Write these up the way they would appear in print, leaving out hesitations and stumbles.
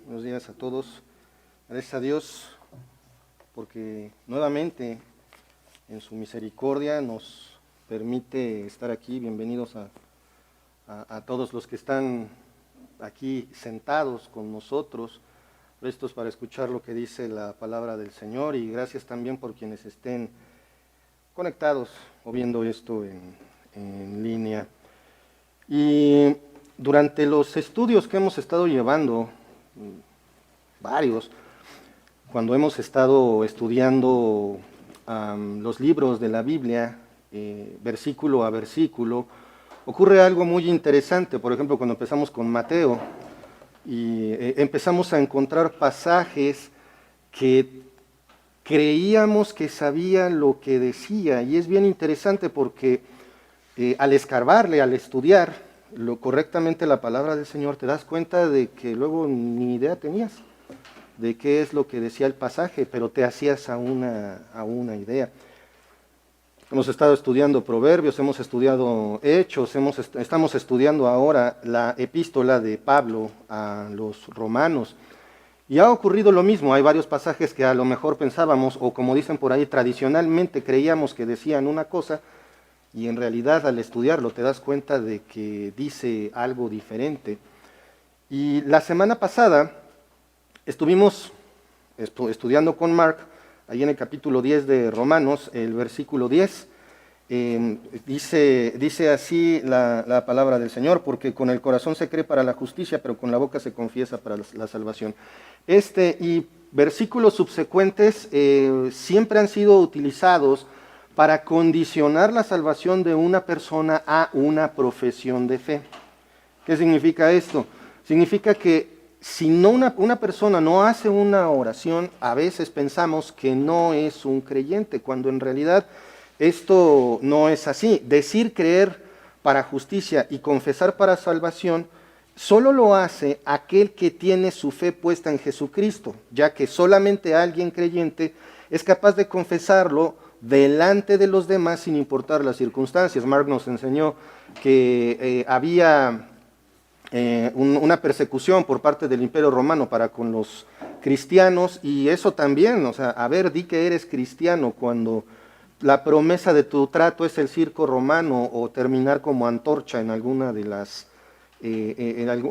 Buenos días a todos. Gracias a Dios porque nuevamente en su misericordia nos permite estar aquí. Bienvenidos a todos los que están aquí sentados con nosotros, prestos para escuchar lo que dice la palabra del Señor, y gracias también por quienes estén conectados o viendo esto en línea. Y durante los estudios que hemos estado llevando, varios, cuando hemos estado estudiando los libros de la Biblia, versículo a versículo, ocurre algo muy interesante. Por ejemplo, cuando empezamos con Mateo, y empezamos a encontrar pasajes que creíamos que sabían lo que decía, y es bien interesante porque al escarbarle, al estudiar correctamente la palabra del Señor, te das cuenta de que luego ni idea tenías de qué es lo que decía el pasaje, pero te hacías a una idea. Hemos estado estudiando Proverbios, hemos estudiado Hechos, estamos estudiando ahora la epístola de Pablo a los romanos. Y ha ocurrido lo mismo. Hay varios pasajes que a lo mejor pensábamos, o como dicen por ahí, tradicionalmente creíamos que decían una cosa, y en realidad al estudiarlo te das cuenta de que dice algo diferente. Y la semana pasada estuvimos estudiando con Mark, ahí en el capítulo 10 de Romanos, el versículo 10, dice así la palabra del Señor: porque con el corazón se cree para la justicia, pero con la boca se confiesa para la salvación. Y versículos subsecuentes siempre han sido utilizados para condicionar la salvación de una persona a una profesión de fe. ¿Qué significa esto? Significa que si no una persona no hace una oración, a veces pensamos que no es un creyente, cuando en realidad esto no es así. Decir creer para justicia y confesar para salvación solo lo hace aquel que tiene su fe puesta en Jesucristo, ya que solamente alguien creyente es capaz de confesarlo delante de los demás sin importar las circunstancias. Mark nos enseñó que había una persecución por parte del Imperio Romano para con los cristianos, y eso también, o sea, a ver, di que eres cristiano cuando la promesa de tu trato es el circo romano o terminar como antorcha en alguna de las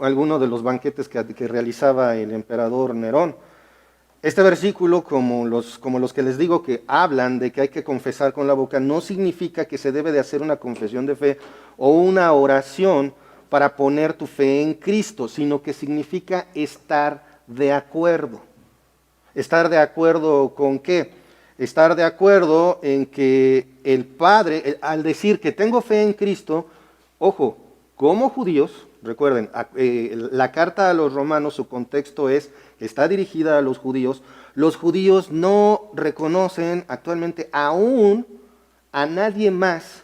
alguno de los banquetes que realizaba el emperador Nerón. Este versículo, como los que les digo que hablan de que hay que confesar con la boca, no significa que se debe de hacer una confesión de fe o una oración para poner tu fe en Cristo, sino que significa estar de acuerdo. ¿Estar de acuerdo con qué? Estar de acuerdo en que el Padre, al decir que tengo fe en Cristo, ojo, como judíos, recuerden, la carta a los romanos, su contexto está dirigida a los judíos no reconocen actualmente aún a nadie más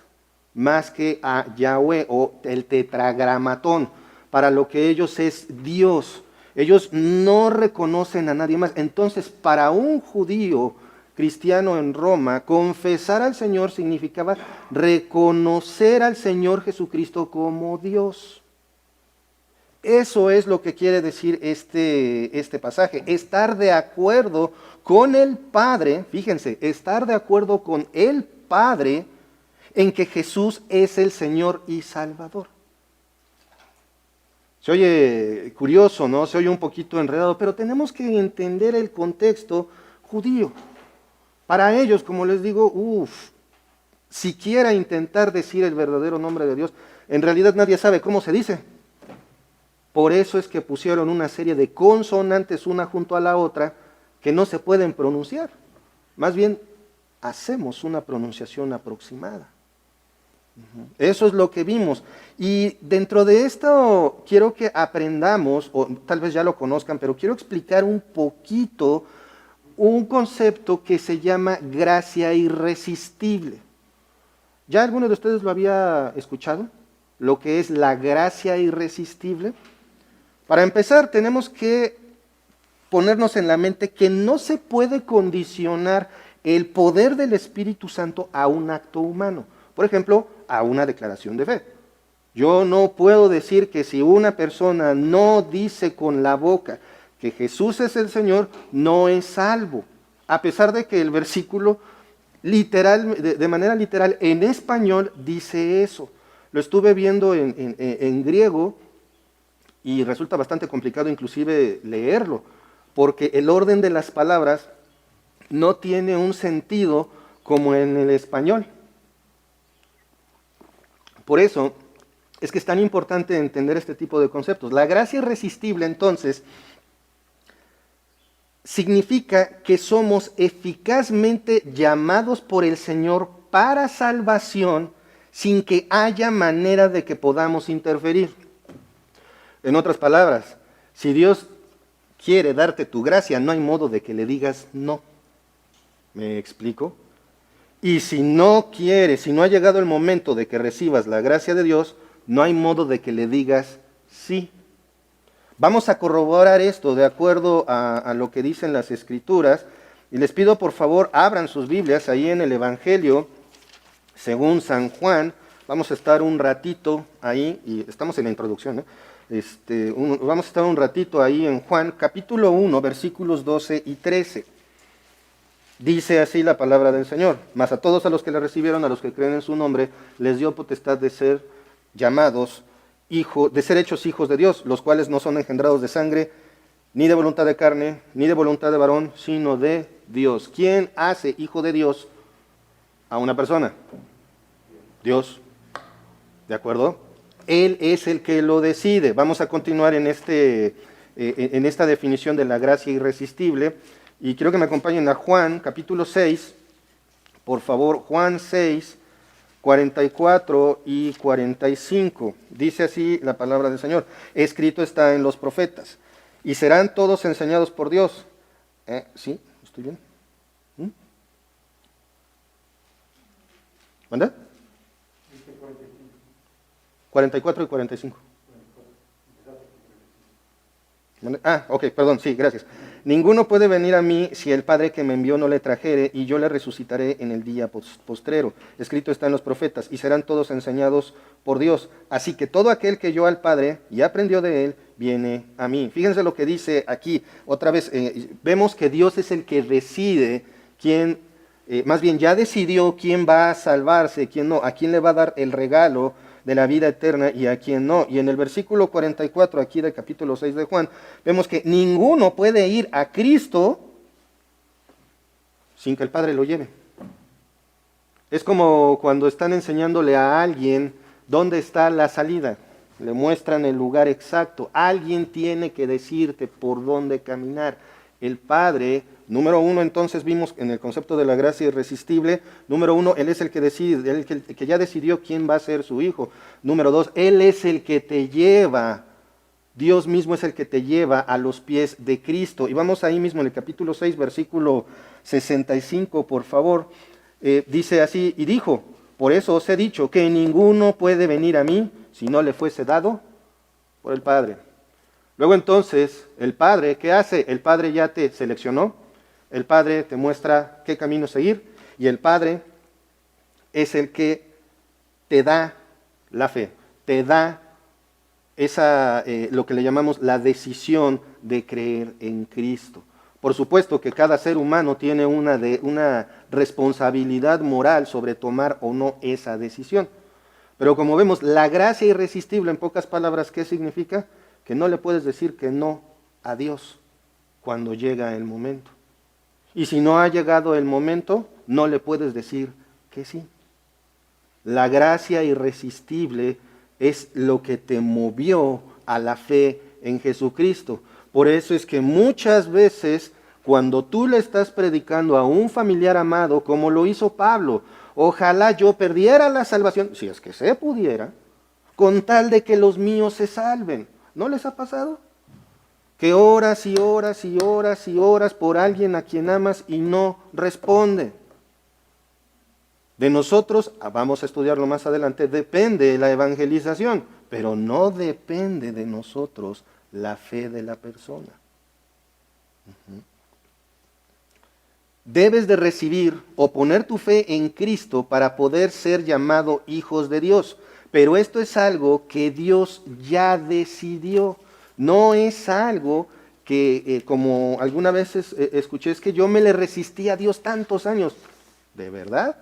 que a Yahweh o el tetragramatón, para lo que ellos es Dios. Ellos no reconocen a nadie más. Entonces, para un judío cristiano en Roma, confesar al Señor significaba reconocer al Señor Jesucristo como Dios. Eso es lo que quiere decir este pasaje, estar de acuerdo con el Padre, fíjense, estar de acuerdo con el Padre en que Jesús es el Señor y Salvador. Se oye curioso, ¿no? Se oye un poquito enredado, pero tenemos que entender el contexto judío. Para ellos, como les digo, siquiera intentar decir el verdadero nombre de Dios, en realidad nadie sabe cómo se dice. Por eso es que pusieron una serie de consonantes una junto a la otra que no se pueden pronunciar. Más bien, hacemos una pronunciación aproximada. Eso es lo que vimos. Y dentro de esto quiero que aprendamos, o tal vez ya lo conozcan, pero quiero explicar un poquito un concepto que se llama gracia irresistible. ¿Ya alguno de ustedes lo había escuchado? Lo que es la gracia irresistible. Para empezar, tenemos que ponernos en la mente que no se puede condicionar el poder del Espíritu Santo a un acto humano. Por ejemplo, a una declaración de fe. Yo no puedo decir que si una persona no dice con la boca que Jesús es el Señor, no es salvo. A pesar de que el versículo literal, de manera literal, en español dice eso. Lo estuve viendo en griego y resulta bastante complicado inclusive leerlo, porque el orden de las palabras no tiene un sentido como en el español. Por eso es que es tan importante entender este tipo de conceptos. La gracia irresistible, entonces, significa que somos eficazmente llamados por el Señor para salvación sin que haya manera de que podamos interferir. En otras palabras, si Dios quiere darte tu gracia, no hay modo de que le digas no. ¿Me explico? Y si no quiere, si no ha llegado el momento de que recibas la gracia de Dios, no hay modo de que le digas sí. Vamos a corroborar esto de acuerdo a lo que dicen las Escrituras. Y les pido por favor, abran sus Biblias ahí en el Evangelio, según San Juan. Vamos a estar un ratito ahí, y estamos en la introducción, ¿eh? Vamos a estar un ratito ahí en Juan, capítulo 1, versículos 12 y 13. Dice así la palabra del Señor: mas a todos a los que le recibieron, a los que creen en su nombre, les dio potestad de ser llamados de ser hechos hijos de Dios, los cuales no son engendrados de sangre, ni de voluntad de carne, ni de voluntad de varón, sino de Dios. ¿Quién hace hijo de Dios a una persona? Dios. ¿De acuerdo? Él es el que lo decide. Vamos a continuar en esta definición de la gracia irresistible. Y quiero que me acompañen a Juan, capítulo 6. Por favor, Juan 6, 44 y 45. Dice así la palabra del Señor: escrito está en los profetas, y serán todos enseñados por Dios. ¿Sí? ¿Estoy bien? ¿Manda? 44 y 45. Ok, perdón, sí, gracias. Ninguno puede venir a mí si el Padre que me envió no le trajere, y yo le resucitaré en el día postrero. Escrito está en los profetas, y serán todos enseñados por Dios. Así que todo aquel que oyó al Padre y aprendió de él, viene a mí. Fíjense lo que dice aquí. Otra vez, vemos que Dios es el que decide quién, más bien ya decidió quién va a salvarse, quién no, a quién le va a dar el regalo de la vida eterna y a quien no. Y en el versículo 44 aquí del capítulo 6 de Juan, vemos que ninguno puede ir a Cristo sin que el Padre lo lleve. Es como cuando están enseñándole a alguien dónde está la salida. Le muestran el lugar exacto. Alguien tiene que decirte por dónde caminar. El Padre, número uno, entonces vimos en el concepto de la gracia irresistible, número uno, Él es el que decide, Él el que ya decidió quién va a ser su hijo. Número dos, Él es el que te lleva, Dios mismo es el que te lleva a los pies de Cristo. Y vamos ahí mismo en el capítulo 6, versículo 65, por favor. Dice así: y dijo, por eso os he dicho que ninguno puede venir a mí si no le fuese dado por el Padre. Luego entonces, el Padre, ¿qué hace? El Padre ya te seleccionó, el Padre te muestra qué camino seguir, y el Padre es el que te da la fe, te da lo que le llamamos la decisión de creer en Cristo. Por supuesto que cada ser humano tiene una responsabilidad moral sobre tomar o no esa decisión. Pero como vemos, la gracia irresistible, en pocas palabras, ¿qué significa? Que no le puedes decir que no a Dios cuando llega el momento. Y si no ha llegado el momento, no le puedes decir que sí. La gracia irresistible es lo que te movió a la fe en Jesucristo. Por eso es que muchas veces cuando tú le estás predicando a un familiar amado, como lo hizo Pablo, ojalá yo perdiera la salvación, si es que se pudiera, con tal de que los míos se salven. ¿No les ha pasado? Que oras y oras y oras y oras por alguien a quien amas y no responde. De nosotros, vamos a estudiarlo más adelante, depende la evangelización, pero no depende de nosotros la fe de la persona. Debes de recibir o poner tu fe en Cristo para poder ser llamado hijos de Dios. Pero esto es algo que Dios ya decidió, no es algo que como alguna vez escuché, es que yo me le resistí a Dios tantos años. ¿De verdad?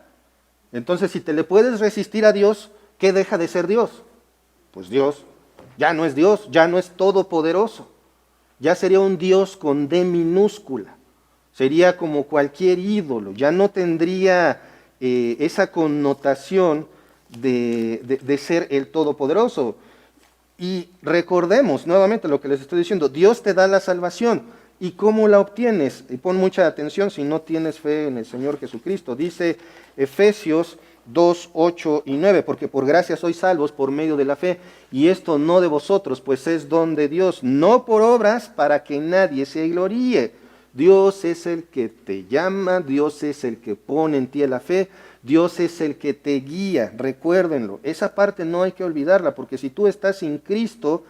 Entonces, si te le puedes resistir a Dios, ¿qué deja de ser Dios? Pues Dios ya no es Dios, ya no es todopoderoso. Ya sería un Dios con D minúscula. Sería como cualquier ídolo, ya no tendría esa connotación de ser el todopoderoso. Y recordemos nuevamente lo que les estoy diciendo, Dios te da la salvación. ¿Y cómo la obtienes? Y pon mucha atención si no tienes fe en el Señor Jesucristo. Dice Efesios 2, 8 y 9, porque por gracia sois salvos por medio de la fe, y esto no de vosotros, pues es don de Dios, no por obras para que nadie se gloríe. Dios es el que te llama, Dios es el que pone en ti la fe, Dios es el que te guía, recuérdenlo. Esa parte no hay que olvidarla, porque si tú estás sin Cristo,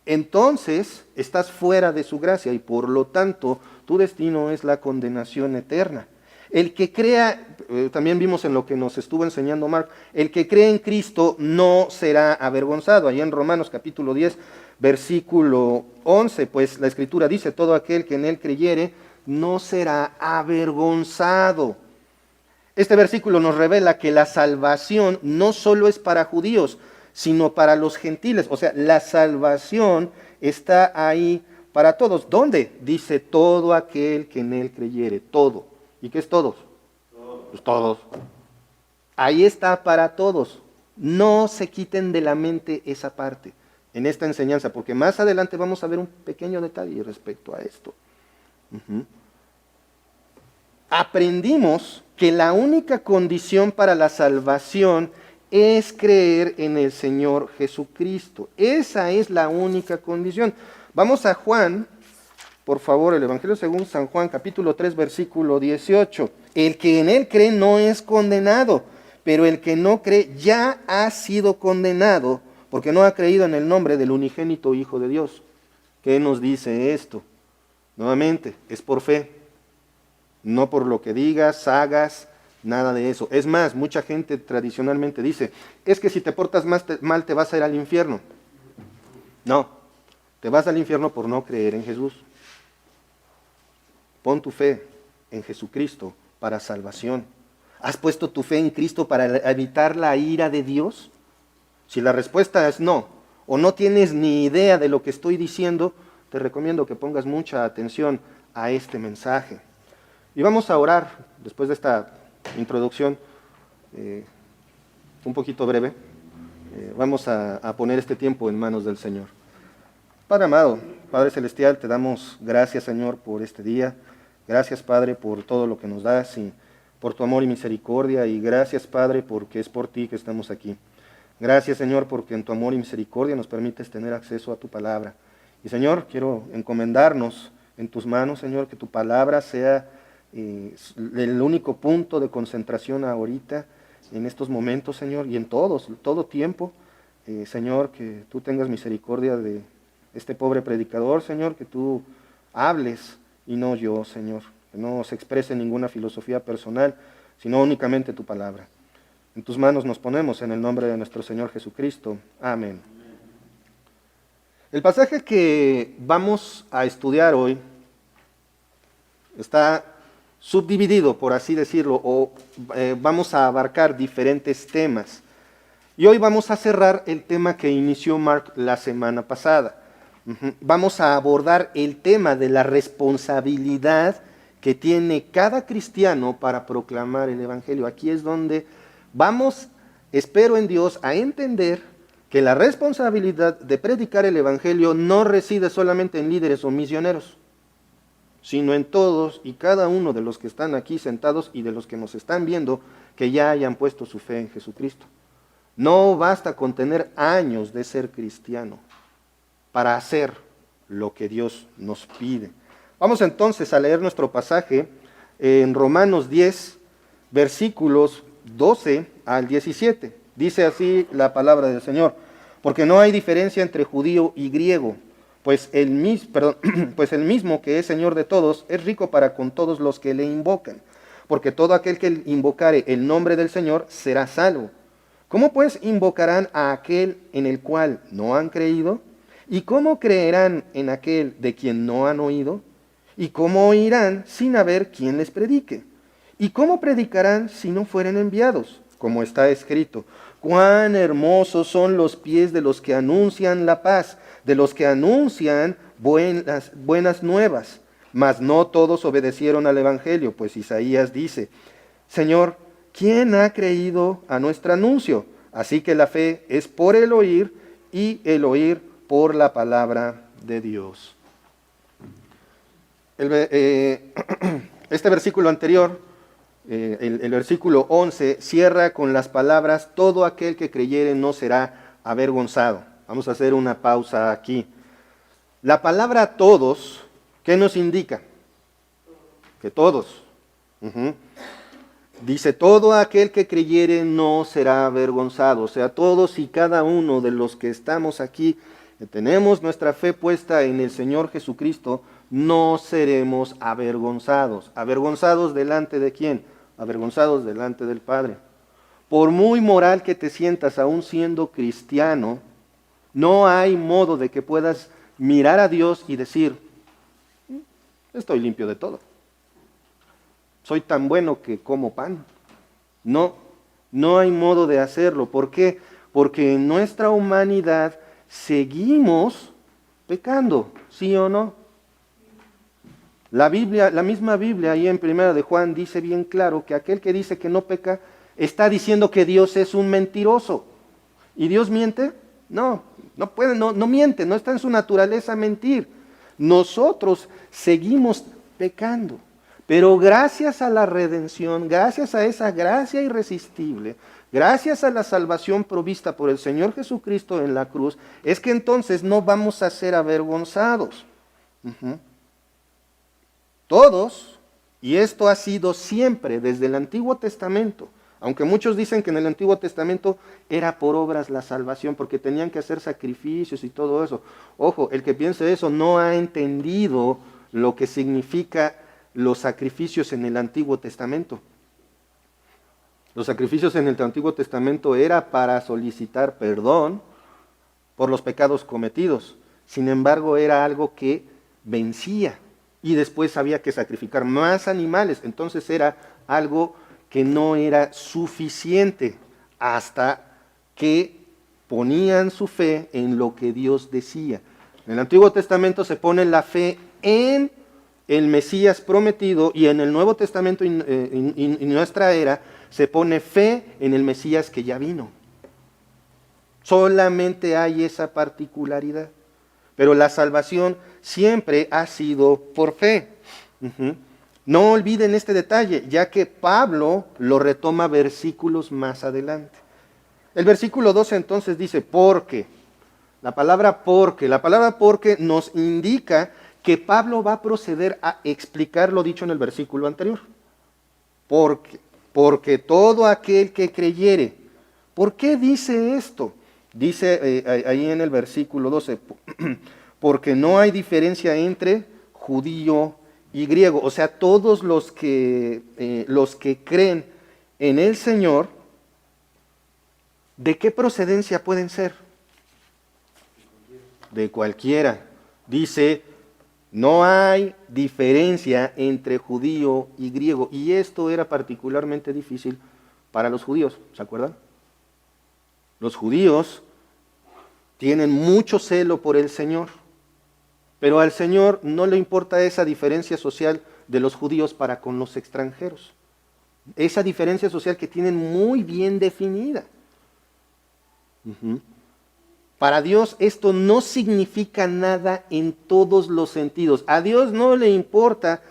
entonces estás fuera de su gracia y por lo tanto tu destino es la condenación eterna. El que crea, también vimos en lo que nos estuvo enseñando Mark, el que cree en Cristo no será avergonzado. Allá en Romanos capítulo 10, versículo 11, pues la Escritura dice, todo aquel que en él creyere no será avergonzado. Este versículo nos revela que la salvación no solo es para judíos, sino para los gentiles. O sea, la salvación está ahí para todos. ¿Dónde? Dice todo aquel que en él creyere, todo. ¿Y qué es todos? Pues todos. Ahí está para todos. No se quiten de la mente esa parte en esta enseñanza, porque más adelante vamos a ver un pequeño detalle respecto a esto. Aprendimos que la única condición para la salvación es creer en el Señor Jesucristo. Esa es la única condición. Vamos a Juan, por favor, el Evangelio según San Juan, capítulo 3, versículo 18. El que en él cree no es condenado, pero el que no cree ya ha sido condenado, porque no ha creído en el nombre del unigénito Hijo de Dios. ¿Qué nos dice esto? Nuevamente, es por fe. No por lo que digas, hagas, nada de eso. Es más, mucha gente tradicionalmente dice, es que si te portas mal te vas a ir al infierno. No, te vas al infierno por no creer en Jesús. Pon tu fe en Jesucristo para salvación. ¿Has puesto tu fe en Cristo para evitar la ira de Dios? Si la respuesta es no, o no tienes ni idea de lo que estoy diciendo, te recomiendo que pongas mucha atención a este mensaje. Y vamos a orar, después de esta introducción, un poquito breve, vamos a poner este tiempo en manos del Señor. Padre amado, Padre celestial, te damos gracias, Señor, por este día. Gracias, Padre, por todo lo que nos das y por tu amor y misericordia. Y gracias, Padre, porque es por ti que estamos aquí. Gracias, Señor, porque en tu amor y misericordia nos permites tener acceso a tu palabra. Y, Señor, quiero encomendarnos en tus manos, Señor, que tu palabra sea el único punto de concentración ahorita, en estos momentos, Señor, y en todo tiempo. Señor, que tú tengas misericordia de este pobre predicador, Señor, que tú hables y no yo, Señor, que no se exprese ninguna filosofía personal, sino únicamente tu palabra. En tus manos nos ponemos en el nombre de nuestro Señor Jesucristo. Amén. El pasaje que vamos a estudiar hoy está subdividido, por así decirlo, o vamos a abarcar diferentes temas. Y hoy vamos a cerrar el tema que inició Mark la semana pasada. Vamos a abordar el tema de la responsabilidad que tiene cada cristiano para proclamar el Evangelio. Aquí es donde vamos, espero en Dios, a entender que la responsabilidad de predicar el Evangelio no reside solamente en líderes o misioneros, sino en todos y cada uno de los que están aquí sentados y de los que nos están viendo que ya hayan puesto su fe en Jesucristo. No basta con tener años de ser cristiano para hacer lo que Dios nos pide. Vamos entonces a leer nuestro pasaje en Romanos 10, versículos 12 al 17. Dice así la palabra del Señor: porque no hay diferencia entre judío y griego, pues el mismo que es Señor de todos es rico para con todos los que le invocan, porque todo aquel que invocare el nombre del Señor será salvo. ¿Cómo pues invocarán a aquel en el cual no han creído? ¿Y cómo creerán en aquel de quien no han oído? ¿Y cómo oirán sin haber quien les predique? ¿Y cómo predicarán si no fueren enviados? Como está escrito, cuán hermosos son los pies de los que anuncian la paz, de los que anuncian buenas nuevas. Mas no todos obedecieron al Evangelio, pues Isaías dice, Señor, ¿quién ha creído a nuestro anuncio? Así que la fe es por el oír y el oír por la palabra de Dios. Este versículo anterior, el versículo 11, cierra con las palabras, todo aquel que creyere no será avergonzado. Vamos a hacer una pausa aquí. La palabra todos, ¿qué nos indica? Que todos. Dice, todo aquel que creyere no será avergonzado. O sea, todos y cada uno de los que estamos aquí, que tenemos nuestra fe puesta en el Señor Jesucristo, no seremos avergonzados. ¿Avergonzados delante de quién? Avergonzados delante del Padre. Por muy moral que te sientas aún siendo cristiano, no hay modo de que puedas mirar a Dios y decir, estoy limpio de todo. Soy tan bueno que como pan. No, no hay modo de hacerlo. ¿Por qué? Porque en nuestra humanidad seguimos pecando, ¿sí o no? La misma Biblia, ahí en 1 de Juan, dice bien claro que aquel que dice que no peca, está diciendo que Dios es un mentiroso. ¿Y Dios miente? No, no puede, no miente, no está en su naturaleza mentir. Nosotros seguimos pecando, pero gracias a la redención, gracias a esa gracia irresistible, gracias a la salvación provista por el Señor Jesucristo en la cruz, es que entonces no vamos a ser avergonzados. Todos, y esto ha sido siempre desde el Antiguo Testamento, aunque muchos dicen que en el Antiguo Testamento era por obras la salvación, porque tenían que hacer sacrificios y todo eso. Ojo, el que piense eso no ha entendido lo que significa los sacrificios en el Antiguo Testamento. Los sacrificios en el Antiguo Testamento era para solicitar perdón por los pecados cometidos. Sin embargo, era algo que vencía. Y después había que sacrificar más animales. Entonces era algo que no era suficiente hasta que ponían su fe en lo que Dios decía. En el Antiguo Testamento se pone la fe en el Mesías prometido y en el Nuevo Testamento y nuestra era se pone fe en el Mesías que ya vino. Solamente hay esa particularidad. Pero la salvación siempre ha sido por fe. No olviden este detalle, ya que Pablo lo retoma versículos más adelante. El versículo 12 entonces dice, porque. La palabra porque nos indica que Pablo va a proceder a explicar lo dicho en el versículo anterior. Porque todo aquel que creyere. ¿Por qué dice esto? Dice ahí en el versículo 12, porque no hay diferencia entre judío y griego. O sea, todos los que creen en el Señor, ¿de qué procedencia pueden ser? De cualquiera. Dice, no hay diferencia entre judío y griego. Y esto era particularmente difícil para los judíos, ¿se acuerdan? Los judíos tienen mucho celo por el Señor, pero al Señor no le importa esa diferencia social de los judíos para con los extranjeros. Esa diferencia social que tienen muy bien definida. Para Dios esto no significa nada en todos los sentidos. A Dios no le importa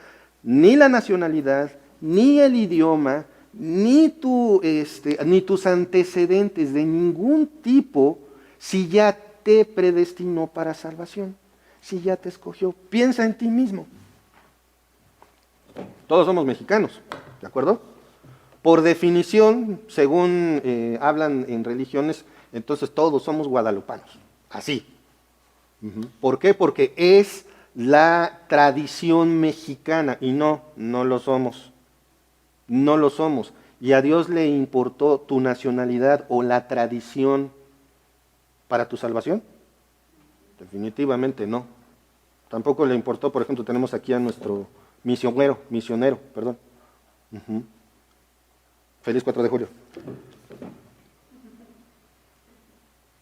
ni la nacionalidad, ni el idioma, ni tus antecedentes de ningún tipo, si ya te predestinó para salvación, si ya te escogió. Piensa en ti mismo. Todos somos mexicanos, ¿de acuerdo? Por definición, según hablan en religiones, entonces todos somos guadalupanos, así. ¿Por qué? Porque es la tradición mexicana y no lo somos. No lo somos. ¿Y a Dios le importó tu nacionalidad o la tradición para tu salvación? definitivamente no. Tampoco le importó, por ejemplo, tenemos aquí a nuestro misionero, perdón. Uh-huh. Feliz 4 de julio.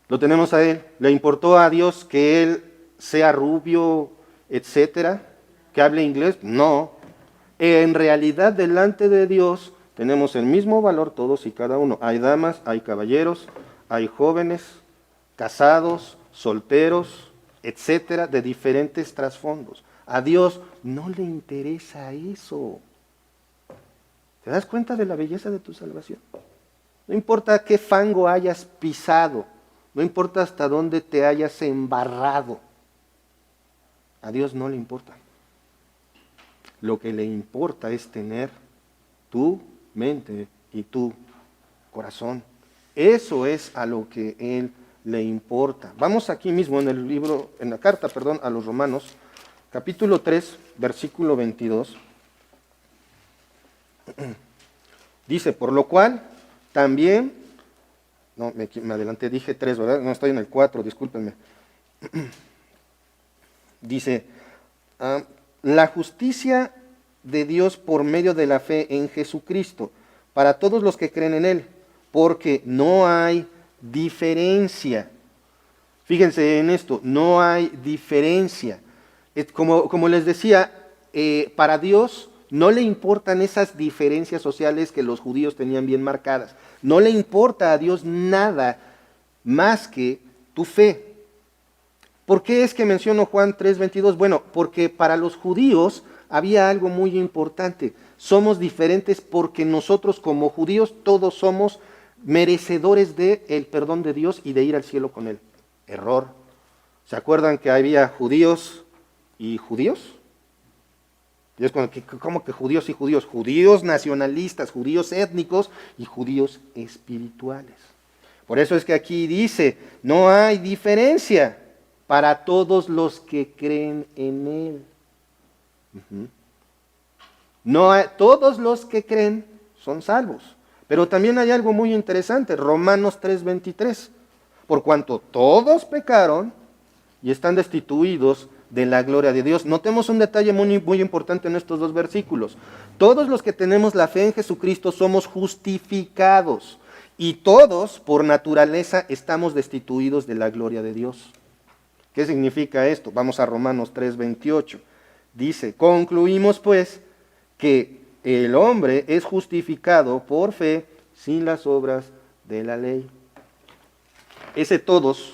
Lo tenemos a él. ¿Le importó a Dios que él sea rubio, etcétera? ¿Que hable inglés? No. En realidad, delante de Dios, tenemos el mismo valor todos y cada uno. Hay damas, hay caballeros, hay jóvenes, casados, solteros, etcétera, de diferentes trasfondos. A Dios no le interesa eso. ¿Te das cuenta de la belleza de tu salvación? No importa qué fango hayas pisado, no importa hasta dónde te hayas embarrado, a Dios no le importa. Lo que le importa es tener tu mente y tu corazón. Eso es a lo que Él le importa. Vamos aquí mismo en el libro, en la carta, perdón, a los Romanos, capítulo 3, versículo 22. Dice, por lo cual, también, no, me adelanté, dije 3, ¿verdad? No, estoy en el 4, discúlpenme. Dice, la justicia de Dios por medio de la fe en Jesucristo, para todos los que creen en Él, porque no hay diferencia. Fíjense en esto, no hay diferencia. Como les decía, para Dios no le importan esas diferencias sociales que los judíos tenían bien marcadas. No le importa a Dios nada más que tu fe. ¿Por qué es que menciono Juan 3:22? Bueno, porque para los judíos había algo muy importante. Somos diferentes porque nosotros como judíos todos somos merecedores del perdón de Dios y de ir al cielo con Él. Error. ¿Se acuerdan que había judíos y judíos? Y es como que judíos y judíos, judíos nacionalistas, judíos étnicos y judíos espirituales. Por eso es que aquí dice, no hay diferencia para todos los que creen en Él. No hay, todos los que creen son salvos. Pero también hay algo muy interesante, Romanos 3:23. Por cuanto todos pecaron y están destituidos de la gloria de Dios. Notemos un detalle muy, muy importante en estos dos versículos. Todos los que tenemos la fe en Jesucristo somos justificados y todos por naturaleza estamos destituidos de la gloria de Dios. ¿Qué significa esto? Vamos a Romanos 3:28. Dice, concluimos pues que el hombre es justificado por fe sin las obras de la ley. Ese todos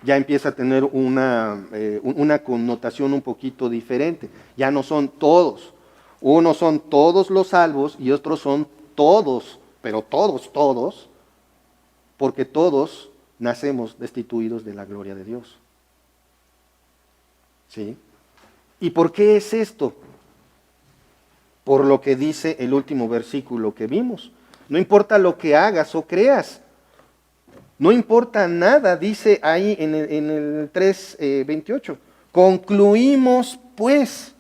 ya empieza a tener una connotación un poquito diferente. Ya no son todos. Unos son todos los salvos y otros son todos, pero todos, porque todos nacemos destituidos de la gloria de Dios. ¿Sí? ¿Y por qué es esto? Por lo que dice el último versículo que vimos. No importa lo que hagas o creas. No importa nada, dice ahí en el 3:28. Concluimos pues.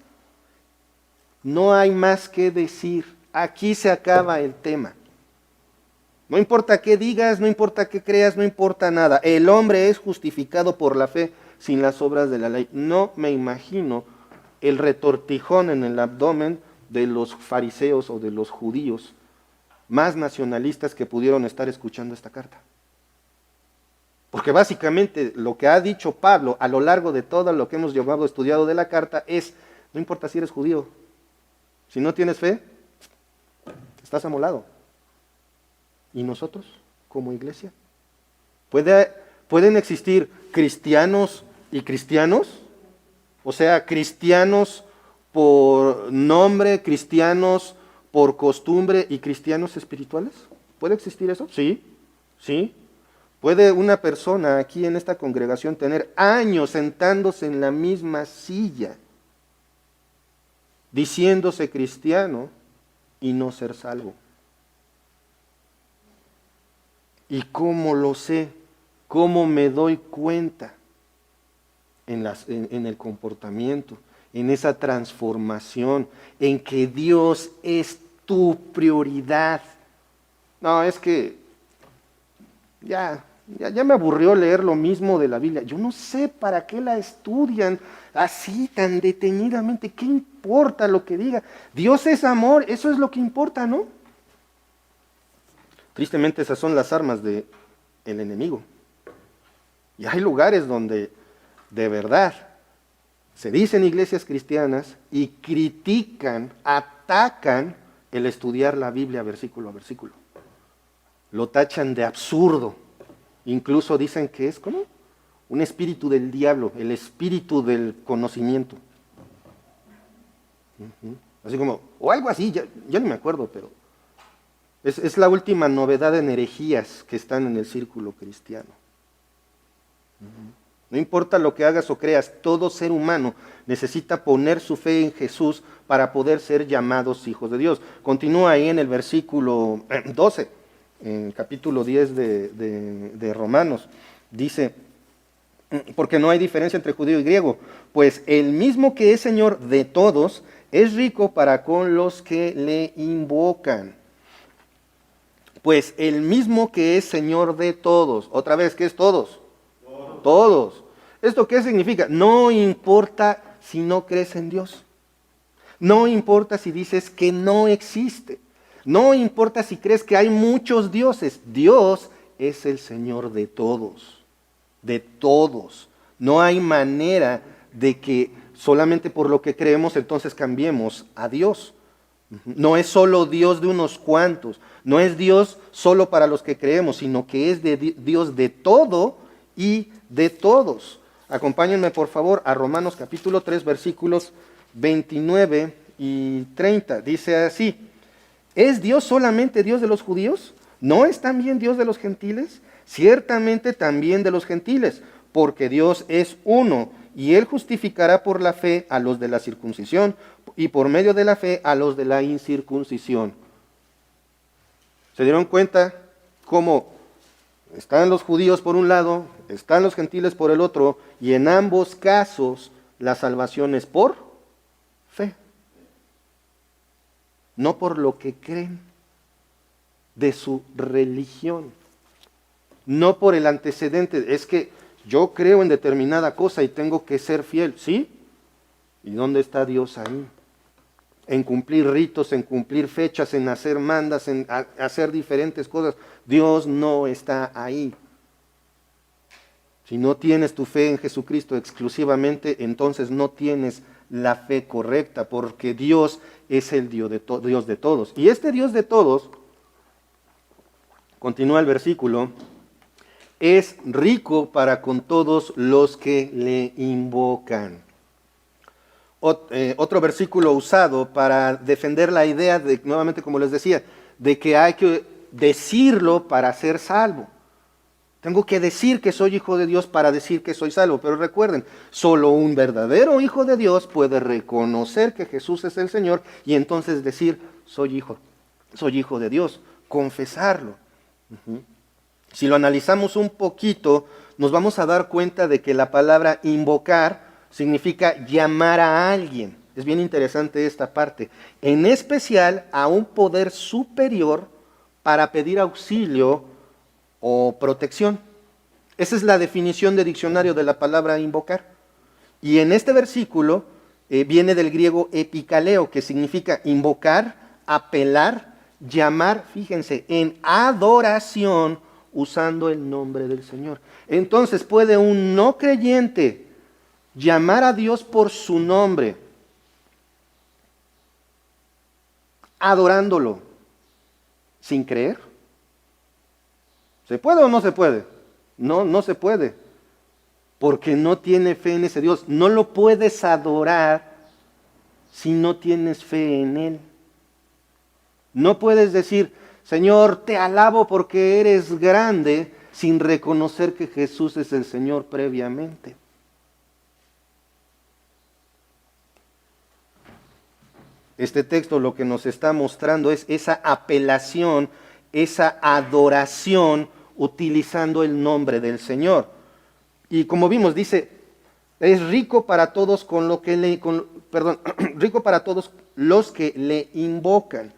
No hay más que decir. Aquí se acaba el tema. No importa qué digas, no importa qué creas, no importa nada. El hombre es justificado por la fe sin las obras de la ley. No me imagino el retortijón en el abdomen de los fariseos o de los judíos más nacionalistas que pudieron estar escuchando esta carta. Porque básicamente lo que ha dicho Pablo a lo largo de todo lo que hemos estudiado de la carta es, no importa si eres judío, si no tienes fe, estás amolado. ¿Y nosotros, como iglesia? ¿Pueden existir cristianos y cristianos? O sea, cristianos por nombre, cristianos por costumbre y cristianos espirituales. ¿Puede existir eso? Sí, sí. ¿Puede una persona aquí en esta congregación tener años sentándose en la misma silla, diciéndose cristiano y no ser salvo? ¿Y cómo lo sé? ¿Cómo me doy cuenta? En el comportamiento, en esa transformación, en que Dios es tu prioridad. No, es que ya ya me aburrió leer lo mismo de la Biblia. Yo no sé para qué la estudian así tan detenidamente. ¿Qué importa lo que diga? Dios es amor, eso es lo que importa, ¿no? Tristemente esas son las armas del enemigo. Y hay lugares donde de verdad se dicen iglesias cristianas y critican, atacan el estudiar la Biblia versículo a versículo. Lo tachan de absurdo. Incluso dicen que es como un espíritu del diablo, el espíritu del conocimiento. Así como, o algo así, ya no me acuerdo, pero es la última novedad en herejías que están en el círculo cristiano. No importa lo que hagas o creas, todo ser humano necesita poner su fe en Jesús para poder ser llamados hijos de Dios. Continúa ahí en el versículo 12, en capítulo 10 de Romanos. Dice, porque no hay diferencia entre judío y griego, pues el mismo que es Señor de todos es rico para con los que le invocan. Pues el mismo que es Señor de todos. Otra vez, ¿qué es todos? Todos. ¿Esto qué significa? No importa si no crees en Dios. No importa si dices que no existe. No importa si crees que hay muchos dioses. Dios es el Señor de todos. De todos. No hay manera de que solamente por lo que creemos entonces cambiemos a Dios. No es solo Dios de unos cuantos. No es Dios solo para los que creemos, sino que es Dios de todo y de todos. Acompáñenme por favor a Romanos capítulo 3 versículos 29 y 30. Dice así, ¿es Dios solamente Dios de los judíos? ¿No es también Dios de los gentiles? Ciertamente también de los gentiles, porque Dios es uno, y Él justificará por la fe a los de la circuncisión, y por medio de la fe a los de la incircuncisión. ¿Se dieron cuenta cómo están los judíos por un lado, están los gentiles por el otro, y en ambos casos la salvación es por fe? No por lo que creen de su religión, no por el antecedente, es que yo creo en determinada cosa y tengo que ser fiel, ¿sí? ¿Y dónde está Dios ahí? En cumplir ritos, en cumplir fechas, en hacer mandas, en hacer diferentes cosas. Dios no está ahí. Si no tienes tu fe en Jesucristo exclusivamente, entonces no tienes la fe correcta, porque Dios es el Dios de todos. Y este Dios de todos, continúa el versículo, es rico para con todos los que le invocan. Otro versículo usado para defender la idea de, nuevamente como les decía, de que hay que decirlo para ser salvo. Tengo que decir que soy hijo de Dios para decir que soy salvo. Pero recuerden, solo un verdadero hijo de Dios puede reconocer que Jesús es el Señor y entonces decir, soy hijo de Dios, confesarlo. Si lo analizamos un poquito, nos vamos a dar cuenta de que la palabra invocar significa llamar a alguien. Es bien interesante esta parte. En especial a un poder superior para pedir auxilio o protección. Esa es la definición de diccionario de la palabra invocar. Y en este versículo viene del griego epikaleo, que significa invocar, apelar, llamar, fíjense, en adoración usando el nombre del Señor. Entonces puede un no creyente llamar a Dios por su nombre, adorándolo, sin creer. ¿Se puede o no se puede? No, no se puede, porque no tiene fe en ese Dios. No lo puedes adorar si no tienes fe en Él. No puedes decir, Señor, te alabo porque eres grande, sin reconocer que Jesús es el Señor previamente. Este texto lo que nos está mostrando es esa apelación, esa adoración utilizando el nombre del Señor. Y como vimos, dice, es rico para todos rico para todos los que le invocan.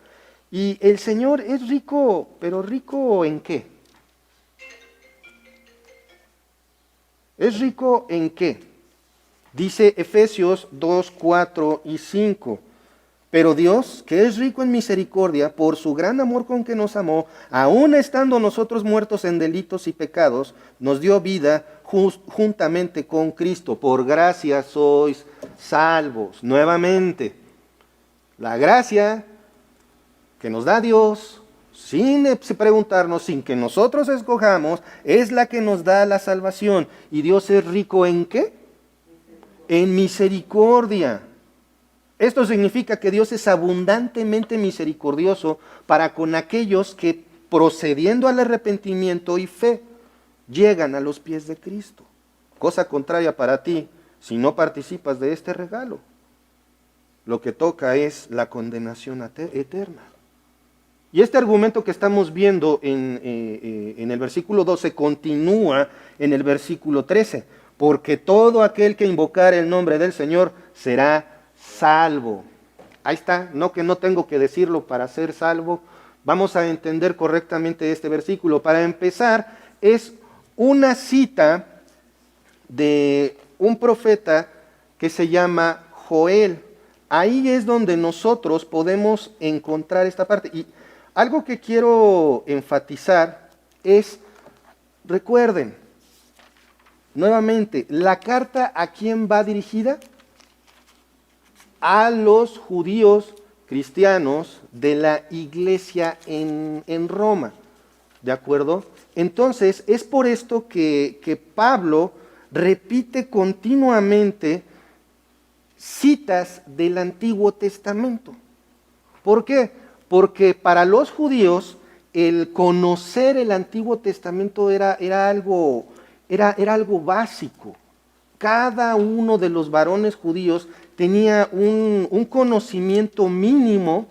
Y el Señor es rico, pero ¿rico en qué? ¿Es rico en qué? Dice Efesios 2, 4 y 5. Pero Dios, que es rico en misericordia, por su gran amor con que nos amó, aun estando nosotros muertos en delitos y pecados, nos dio vida juntamente con Cristo. Por gracia sois salvos. Nuevamente, la gracia que nos da Dios, sin preguntarnos, sin que nosotros escojamos, es la que nos da la salvación. ¿Y Dios es rico en qué? En misericordia. Esto significa que Dios es abundantemente misericordioso para con aquellos que, procediendo al arrepentimiento y fe, llegan a los pies de Cristo. Cosa contraria para ti si no participas de este regalo. Lo que toca es la condenación eterna. Y este argumento que estamos viendo en el versículo 12 continúa en el versículo 13. Porque todo aquel que invocar el nombre del Señor será salvo. Ahí está, no que no tengo que decirlo para ser salvo. Vamos a entender correctamente este versículo. Para empezar, es una cita de un profeta que se llama Joel. Ahí es donde nosotros podemos encontrar esta parte. Y algo que quiero enfatizar es, recuerden, nuevamente, ¿la carta a quién va dirigida? A los judíos cristianos de la iglesia en Roma. ¿De acuerdo? Entonces, es por esto que Pablo repite continuamente citas del Antiguo Testamento. ¿Por qué? Porque para los judíos el conocer el Antiguo Testamento era algo básico. Cada uno de los varones judíos tenía un conocimiento mínimo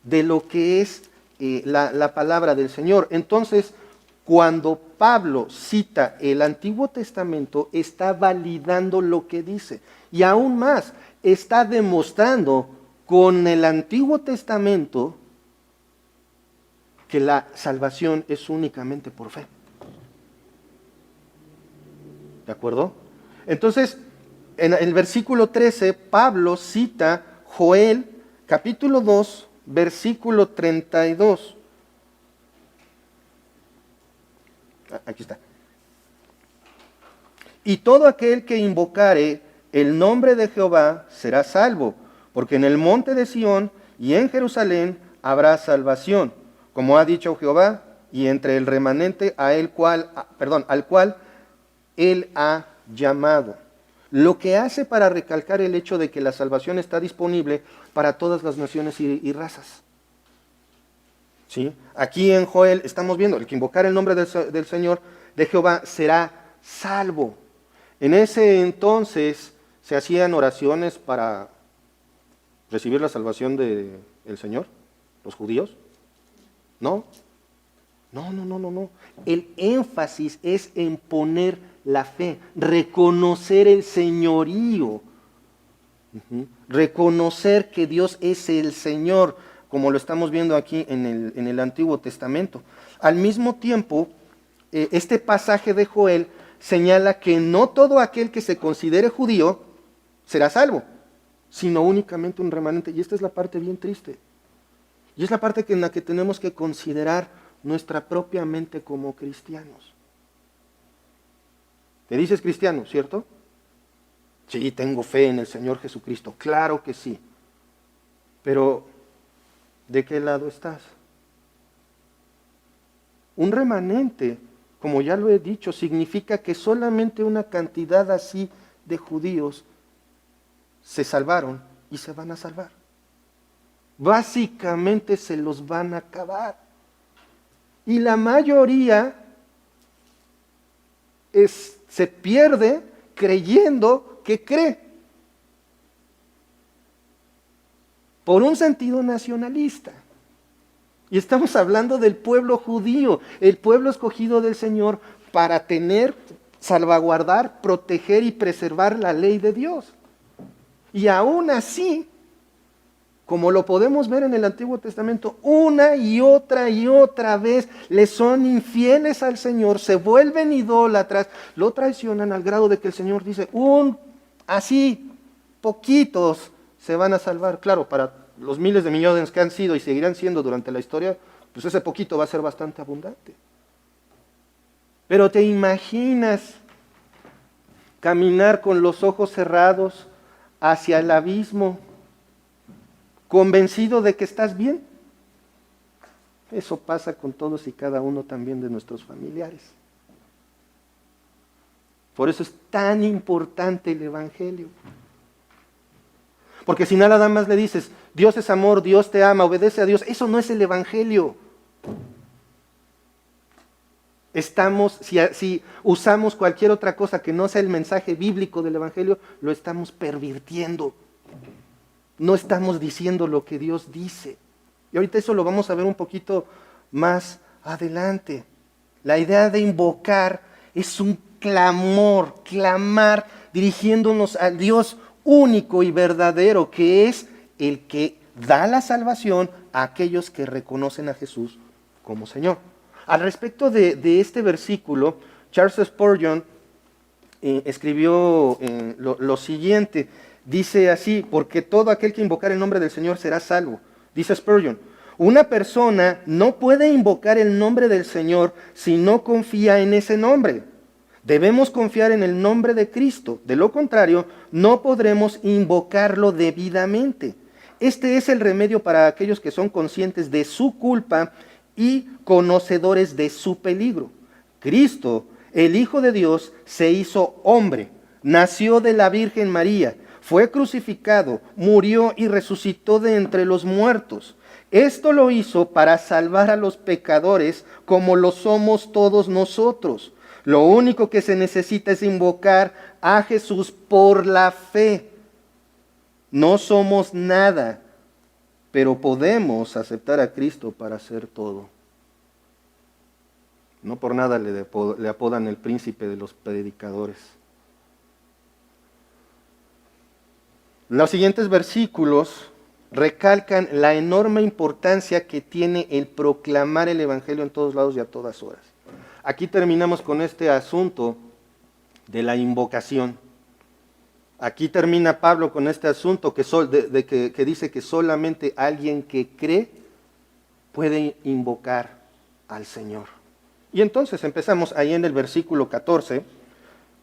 de lo que es la palabra del Señor. Entonces, cuando Pablo cita el Antiguo Testamento, está validando lo que dice. Y aún más, está demostrando con el Antiguo Testamento que la salvación es únicamente por fe. ¿De acuerdo? Entonces, en el versículo 13, Pablo cita Joel, capítulo 2, versículo 32. Aquí está. Y todo aquel que invocare el nombre de Jehová será salvo, porque en el monte de Sión y en Jerusalén habrá salvación, como ha dicho Jehová, y entre el remanente al cual él ha llamado. Lo que hace para recalcar el hecho de que la salvación está disponible para todas las naciones y razas. ¿Sí? Aquí en Joel estamos viendo, el que invocar el nombre del Señor, de Jehová, será salvo. En ese entonces se hacían oraciones para recibir la salvación del Señor, los judíos. No. El énfasis es en poner la fe, reconocer el señorío, reconocer que Dios es el Señor, como lo estamos viendo aquí en el Antiguo Testamento. Al mismo tiempo, este pasaje de Joel señala que no todo aquel que se considere judío será salvo, sino únicamente un remanente. Y esta es la parte bien triste. Y es la parte en la que tenemos que considerar nuestra propia mente como cristianos. ¿Te dices cristiano, cierto? Sí, tengo fe en el Señor Jesucristo. Claro que sí. Pero, ¿de qué lado estás? Un remanente, como ya lo he dicho, significa que solamente una cantidad así de judíos se salvaron y se van a salvar. Básicamente se los van a acabar. Y la mayoría se pierde creyendo que cree. Por un sentido nacionalista. Y estamos hablando del pueblo judío, el pueblo escogido del Señor para tener, salvaguardar, proteger y preservar la ley de Dios. Y aún así, como lo podemos ver en el Antiguo Testamento, una y otra vez le son infieles al Señor, se vuelven idólatras, lo traicionan al grado de que el Señor dice, así, poquitos se van a salvar. Claro, para los miles de millones que han sido y seguirán siendo durante la historia, pues ese poquito va a ser bastante abundante. Pero ¿te imaginas caminar con los ojos cerrados hacia el abismo, convencido de que estás bien? Eso pasa con todos y cada uno también de nuestros familiares. Por eso es tan importante el Evangelio. Porque si nada más le dices, Dios es amor, Dios te ama, obedece a Dios, eso no es el Evangelio. Si usamos cualquier otra cosa que no sea el mensaje bíblico del Evangelio, lo estamos pervirtiendo. No estamos diciendo lo que Dios dice. Y ahorita eso lo vamos a ver un poquito más adelante. La idea de invocar es un clamar, dirigiéndonos al Dios único y verdadero, que es el que da la salvación a aquellos que reconocen a Jesús como Señor. Al respecto de este versículo, Charles Spurgeon escribió lo siguiente. Dice así, porque todo aquel que invocar el nombre del Señor será salvo. Dice Spurgeon, una persona no puede invocar el nombre del Señor si no confía en ese nombre. Debemos confiar en el nombre de Cristo. De lo contrario, no podremos invocarlo debidamente. Este es el remedio para aquellos que son conscientes de su culpa y conocedores de su peligro. Cristo, el Hijo de Dios, se hizo hombre, nació de la Virgen María, fue crucificado, murió y resucitó de entre los muertos. Esto lo hizo para salvar a los pecadores como lo somos todos nosotros. Lo único que se necesita es invocar a Jesús por la fe. No somos nada, pero podemos aceptar a Cristo para hacer todo. No por nada le apodan el príncipe de los predicadores. Los siguientes versículos recalcan la enorme importancia que tiene el proclamar el Evangelio en todos lados y a todas horas. Aquí terminamos con este asunto de la invocación. Aquí termina Pablo con este asunto que dice que solamente alguien que cree puede invocar al Señor. Y entonces empezamos ahí en el versículo 14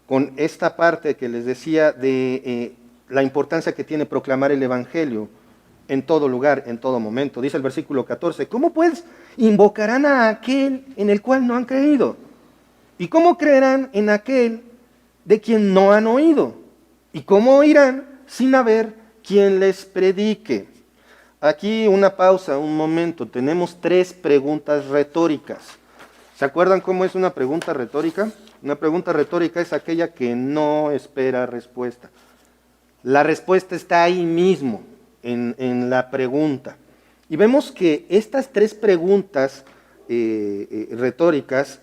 con esta parte que les decía de la importancia que tiene proclamar el Evangelio en todo lugar, en todo momento. Dice el versículo 14, ¿cómo pues invocarán a aquel en el cual no han creído? ¿Y cómo creerán en aquel de quien no han oído? ¿Y cómo oirán sin haber quien les predique? Aquí una pausa, un momento. Tenemos 3 preguntas retóricas. ¿Se acuerdan cómo es una pregunta retórica? Una pregunta retórica es aquella que no espera respuesta. La respuesta está ahí mismo, en la pregunta. Y vemos que estas 3 preguntas retóricas,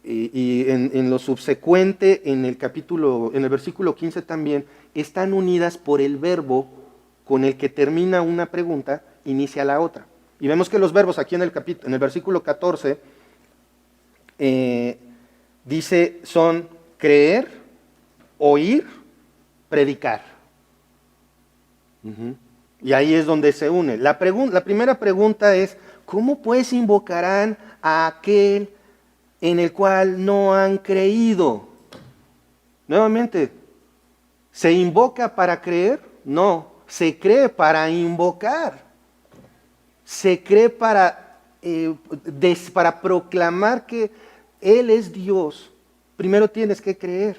y en lo subsecuente, en el versículo 15 también, están unidas por el verbo con el que termina una pregunta, inicia la otra. Y vemos que los verbos aquí en el versículo 14 dice, son creer, oír, predicar. Y ahí es donde se une. La primera pregunta es, ¿cómo pues invocarán a aquel en el cual no han creído? Nuevamente, ¿se invoca para creer? No, se cree para invocar. Se cree para proclamar que Él es Dios. Primero tienes que creer.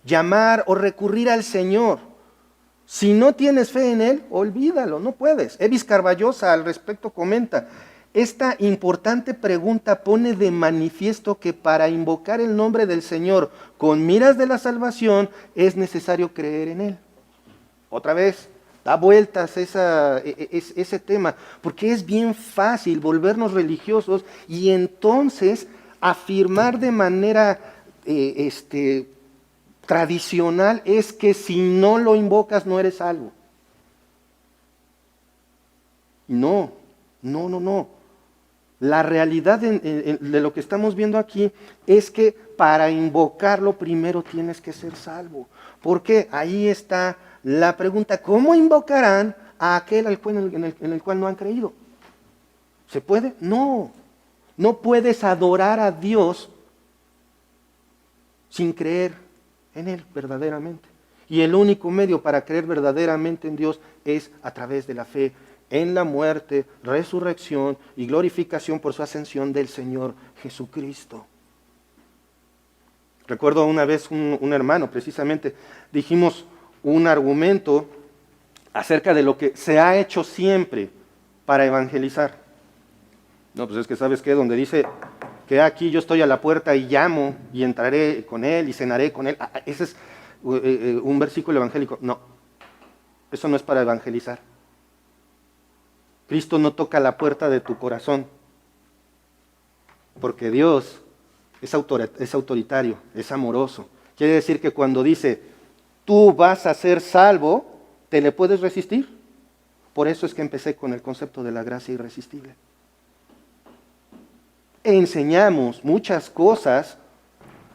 Llamar o recurrir al Señor. Si no tienes fe en Él, olvídalo, no puedes. Evis Carballosa al respecto comenta, esta importante pregunta pone de manifiesto que para invocar el nombre del Señor con miras de la salvación es necesario creer en Él. Otra vez, da vueltas ese tema, porque es bien fácil volvernos religiosos y entonces afirmar de manera tradicional es que si no lo invocas no eres salvo. No, no, no, no. La realidad de lo que estamos viendo aquí es que para invocarlo primero tienes que ser salvo. Porque ahí está la pregunta, ¿cómo invocarán a aquel en el cual no han creído? ¿Se puede? No. No puedes adorar a Dios sin creer en Él verdaderamente. Y el único medio para creer verdaderamente en Dios es a través de la fe en la muerte, resurrección y glorificación por su ascensión del Señor Jesucristo. Recuerdo una vez un hermano, precisamente, dijimos un argumento acerca de lo que se ha hecho siempre para evangelizar. No, pues es que ¿sabes qué? Donde dice que aquí yo estoy a la puerta y llamo y entraré con Él y cenaré con Él. Ese es un versículo evangélico. No, eso no es para evangelizar. Cristo no toca la puerta de tu corazón, porque Dios es autoritario, es amoroso. Quiere decir que cuando dice, tú vas a ser salvo, ¿te le puedes resistir? Por eso es que empecé con el concepto de la gracia irresistible. Enseñamos muchas cosas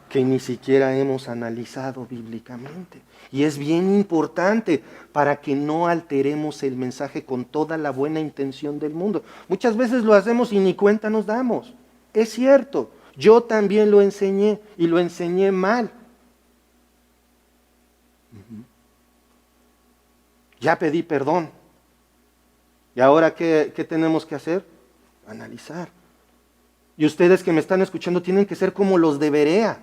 que ni siquiera hemos analizado bíblicamente. Y es bien importante para que no alteremos el mensaje con toda la buena intención del mundo. Muchas veces lo hacemos y ni cuenta nos damos. Es cierto, yo también lo enseñé y lo enseñé mal. Ya pedí perdón. ¿Y ahora qué tenemos que hacer? Analizar. Y ustedes que me están escuchando tienen que ser como los de Berea,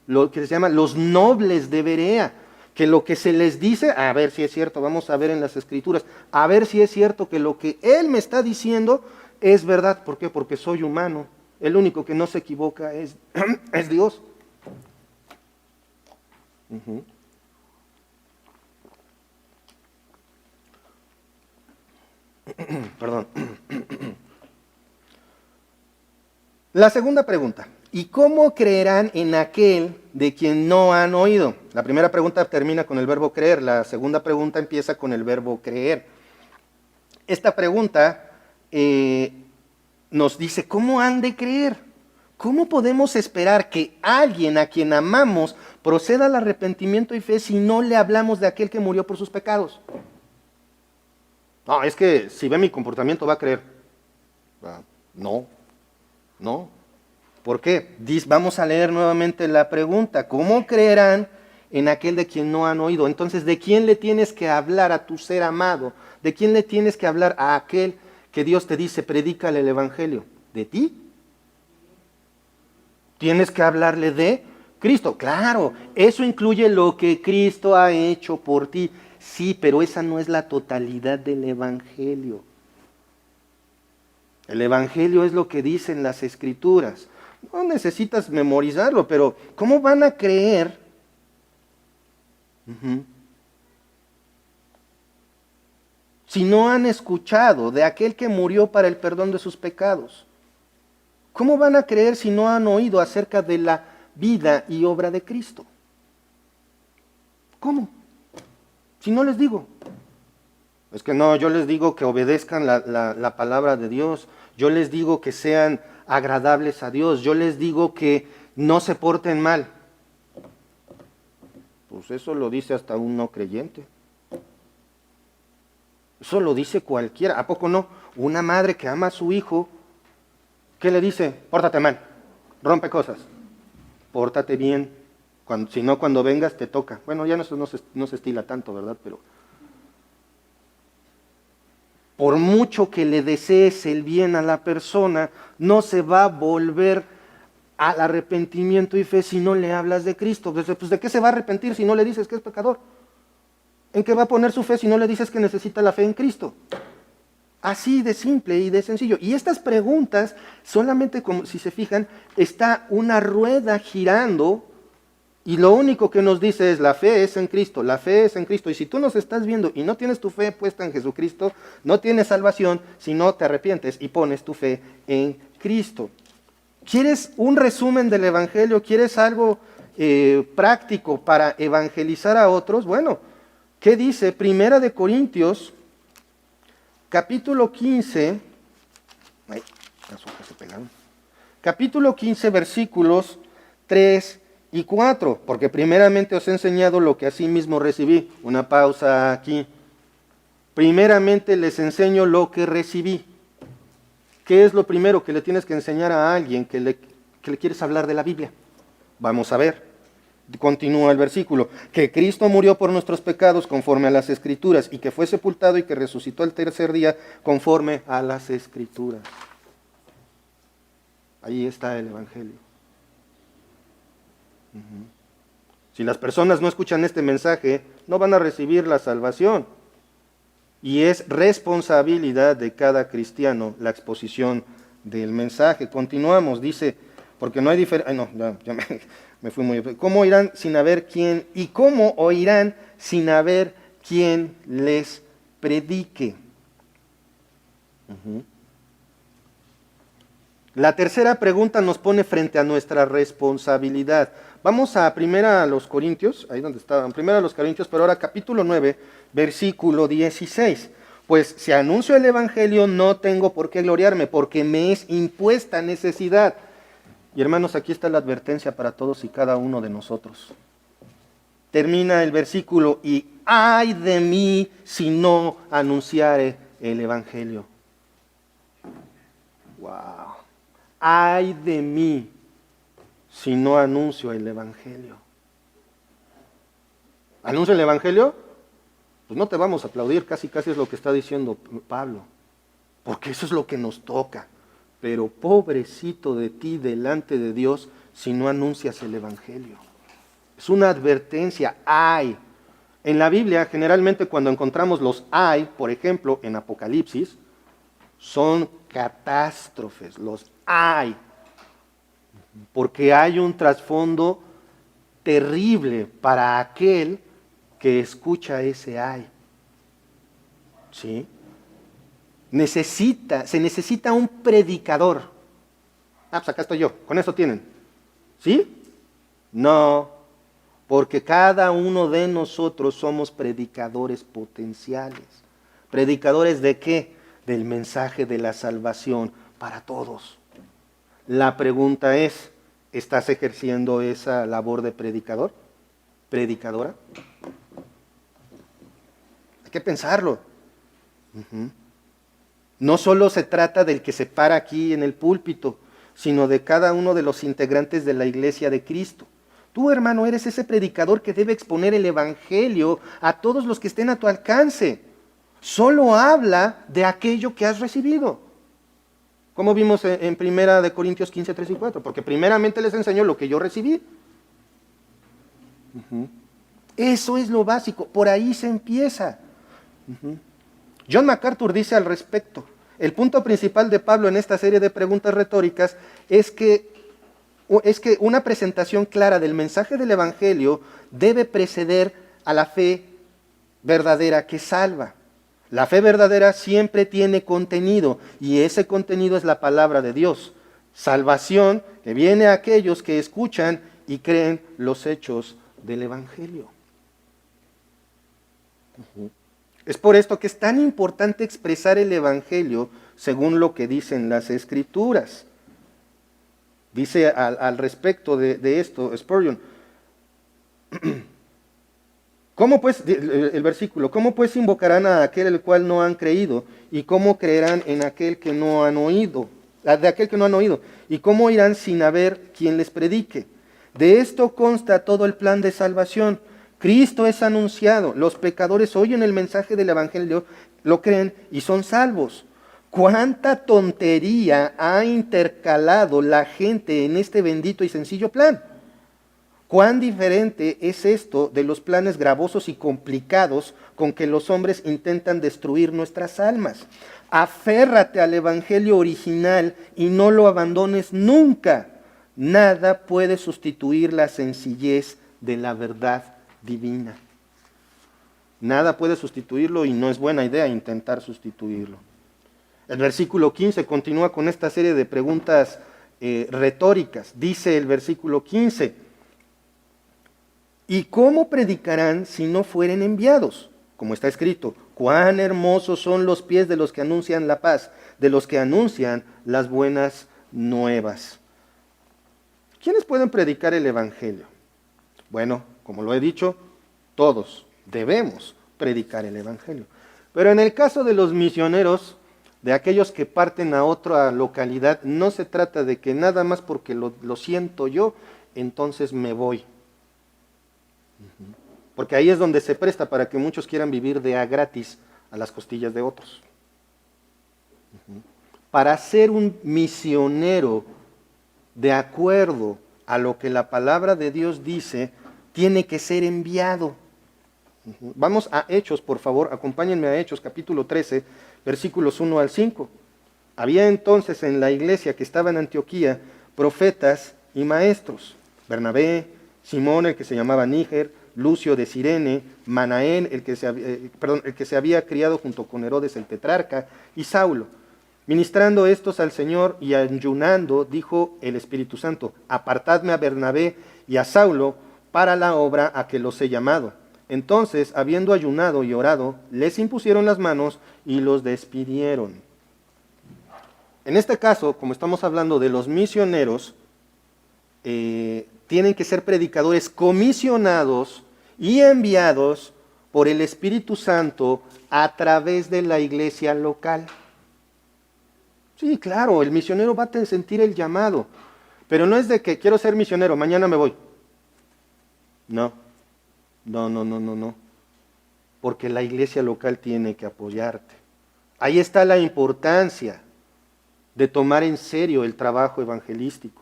lo que se llama los nobles de Berea, que lo que se les dice, a ver si es cierto, vamos a ver en las Escrituras, a ver si es cierto que lo que él me está diciendo es verdad. ¿Por qué? Porque soy humano. El único que no se equivoca es Dios. Perdón. La segunda pregunta, ¿y cómo creerán en aquel de quien no han oído? La primera pregunta termina con el verbo creer, la segunda pregunta empieza con el verbo creer. Esta pregunta nos dice, ¿cómo han de creer? ¿Cómo podemos esperar que alguien a quien amamos proceda al arrepentimiento y fe si no le hablamos de aquel que murió por sus pecados? No, es que si ve mi comportamiento va a creer. No. ¿Por qué? Vamos a leer nuevamente la pregunta. ¿Cómo creerán en aquel de quien no han oído? Entonces, ¿de quién le tienes que hablar a tu ser amado? ¿De quién le tienes que hablar a aquel que Dios te dice, predícale el evangelio? ¿De ti? Tienes que hablarle de Cristo. Claro, eso incluye lo que Cristo ha hecho por ti. Sí, pero esa no es la totalidad del evangelio. El evangelio es lo que dicen las Escrituras. No necesitas memorizarlo, pero ¿cómo van a creer? Si no han escuchado de aquel que murió para el perdón de sus pecados. ¿Cómo van a creer si no han oído acerca de la vida y obra de Cristo? ¿Cómo? Si no les digo. Es que no, yo les digo que obedezcan la palabra de Dios. Yo les digo que sean agradables a Dios. Yo les digo que no se porten mal. Pues eso lo dice hasta un no creyente. Eso lo dice cualquiera. ¿A poco no? Una madre que ama a su hijo, ¿qué le dice? Pórtate mal, rompe cosas. Pórtate bien. Si no, cuando vengas te toca. Bueno, ya no se estila tanto, ¿verdad? Pero por mucho que le desees el bien a la persona, no se va a volver al arrepentimiento y fe si no le hablas de Cristo. Pues, ¿de qué se va a arrepentir si no le dices que es pecador? ¿En qué va a poner su fe si no le dices que necesita la fe en Cristo? Así de simple y de sencillo. Y estas preguntas, solamente como si se fijan, está una rueda girando y lo único que nos dice es la fe es en Cristo, la fe es en Cristo. Y si tú nos estás viendo y no tienes tu fe puesta en Jesucristo, no tienes salvación si no te arrepientes y pones tu fe en Cristo. ¿Quieres un resumen del Evangelio? ¿Quieres algo práctico para evangelizar a otros? Bueno, ¿qué dice? 1 Corintios capítulo 15, ay, las hojas se pegaron. Capítulo 15, versículos 3 y 4, porque primeramente os he enseñado lo que asimismo recibí. Una pausa aquí. Primeramente les enseño lo que recibí. ¿Qué es lo primero que le tienes que enseñar a alguien que le quieres hablar de la Biblia? Vamos a ver. Continúa el versículo. Que Cristo murió por nuestros pecados conforme a las Escrituras y que fue sepultado y que resucitó el tercer día conforme a las Escrituras. Ahí está el Evangelio. Si las personas no escuchan este mensaje, no van a recibir la salvación. Y es responsabilidad de cada cristiano la exposición del mensaje. Continuamos, dice, porque no hay diferencia. No, ya me fui muy. ¿Cómo irán sin haber quién? ¿Y cómo oirán sin haber quien les predique? La tercera pregunta nos pone frente a nuestra responsabilidad. Vamos a primera a los Corintios, ahí donde estaban, primera a los Corintios, pero ahora capítulo 9, versículo 16. Pues si anuncio el Evangelio no tengo por qué gloriarme, porque me es impuesta necesidad. Y hermanos, aquí está la advertencia para todos y cada uno de nosotros. Termina el versículo, y ay de mí si no anunciare el Evangelio. Wow. Ay de mí si no anuncio el Evangelio. ¿Anuncio el Evangelio? Pues no te vamos a aplaudir, casi es lo que está diciendo Pablo, porque eso es lo que nos toca. Pero pobrecito de ti delante de Dios si no anuncias el Evangelio. Es una advertencia, ay. En la Biblia, generalmente cuando encontramos los ay, por ejemplo, en Apocalipsis, son catástrofes, los ay. Porque hay un trasfondo terrible para aquel que escucha ese ay. ¿Sí? Se necesita un predicador. Ah, pues acá estoy yo, con eso tienen. ¿Sí? No, porque cada uno de nosotros somos predicadores potenciales. ¿Predicadores de qué? Del mensaje de la salvación para todos. La pregunta es, ¿estás ejerciendo esa labor de predicador? ¿Predicadora? Hay que pensarlo. No solo se trata del que se para aquí en el púlpito, sino de cada uno de los integrantes de la iglesia de Cristo. Tú, hermano, eres ese predicador que debe exponer el Evangelio a todos los que estén a tu alcance. Solo habla de aquello que has recibido. Como vimos en 1 Corintios 15, 3 y 4, porque primeramente les enseñó lo que yo recibí. Eso es lo básico, por ahí se empieza. John MacArthur dice al respecto, el punto principal de Pablo en esta serie de preguntas retóricas es que una presentación clara del mensaje del Evangelio debe preceder a la fe verdadera que salva. La fe verdadera siempre tiene contenido y ese contenido es la palabra de Dios. Salvación que viene a aquellos que escuchan y creen los hechos del Evangelio. Es por esto que es tan importante expresar el Evangelio según lo que dicen las Escrituras. Dice al respecto de esto Spurgeon, ¿cómo pues, el versículo, cómo pues invocarán a aquel el cual no han creído? ¿Y cómo creerán en aquel que no han oído? De aquel que no han oído. ¿Y cómo irán sin haber quien les predique? De esto consta todo el plan de salvación. Cristo es anunciado, los pecadores oyen el mensaje del Evangelio, lo creen y son salvos. ¿Cuánta tontería ha intercalado la gente en este bendito y sencillo plan? ¿Cuán diferente es esto de los planes gravosos y complicados con que los hombres intentan destruir nuestras almas? Aférrate al Evangelio original y no lo abandones nunca. Nada puede sustituir la sencillez de la verdad divina. Nada puede sustituirlo y no es buena idea intentar sustituirlo. El versículo 15 continúa con esta serie de preguntas retóricas. Dice el versículo 15, ¿y cómo predicarán si no fueren enviados? Como está escrito, Cuán hermosos son los pies de los que anuncian la paz, de los que anuncian las buenas nuevas. ¿Quiénes pueden predicar el Evangelio? Bueno, como lo he dicho, todos debemos predicar el Evangelio. Pero en el caso de los misioneros, de aquellos que parten a otra localidad, no se trata de que nada más porque lo siento yo, entonces me voy. Porque ahí es donde se presta para que muchos quieran vivir de a gratis a las costillas de otros. Para ser un misionero de acuerdo a lo que la palabra de Dios dice, tiene que ser enviado. Vamos a Hechos, por favor, acompáñenme a Hechos, capítulo 13, versículos 1 al 5. Había entonces en la iglesia que estaba en Antioquía profetas y maestros: Bernabé, Simón, el que se llamaba Níger, Lucio de Cirene, Manaén, el que se había criado junto con Herodes el tetrarca, y Saulo. Ministrando estos al Señor y ayunando, dijo el Espíritu Santo: apartadme a Bernabé y a Saulo para la obra a que los he llamado. Entonces, habiendo ayunado y orado, les impusieron las manos y los despidieron. En este caso, como estamos hablando de los misioneros, tienen que ser predicadores comisionados y enviados por el Espíritu Santo a través de la iglesia local. Sí, claro, el misionero va a sentir el llamado, pero no es de que quiero ser misionero, mañana me voy. No, porque la iglesia local tiene que apoyarte. Ahí está la importancia de tomar en serio el trabajo evangelístico,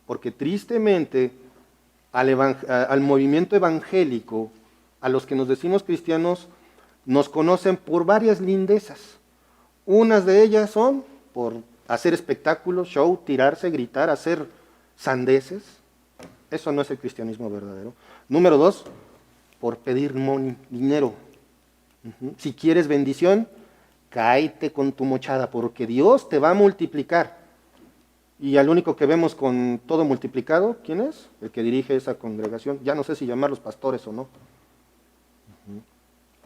porque tristemente al movimiento evangélico, a los que nos decimos cristianos, nos conocen por varias lindezas. Unas de ellas son por hacer espectáculos, show, tirarse, gritar, hacer sandeces. Eso no es el cristianismo verdadero. Número 2, por pedir dinero. Si quieres bendición, cáete con tu mochada, porque Dios te va a multiplicar. Y al único que vemos con todo multiplicado, ¿quién es? El que dirige esa congregación. Ya no sé si llamarlos pastores o no.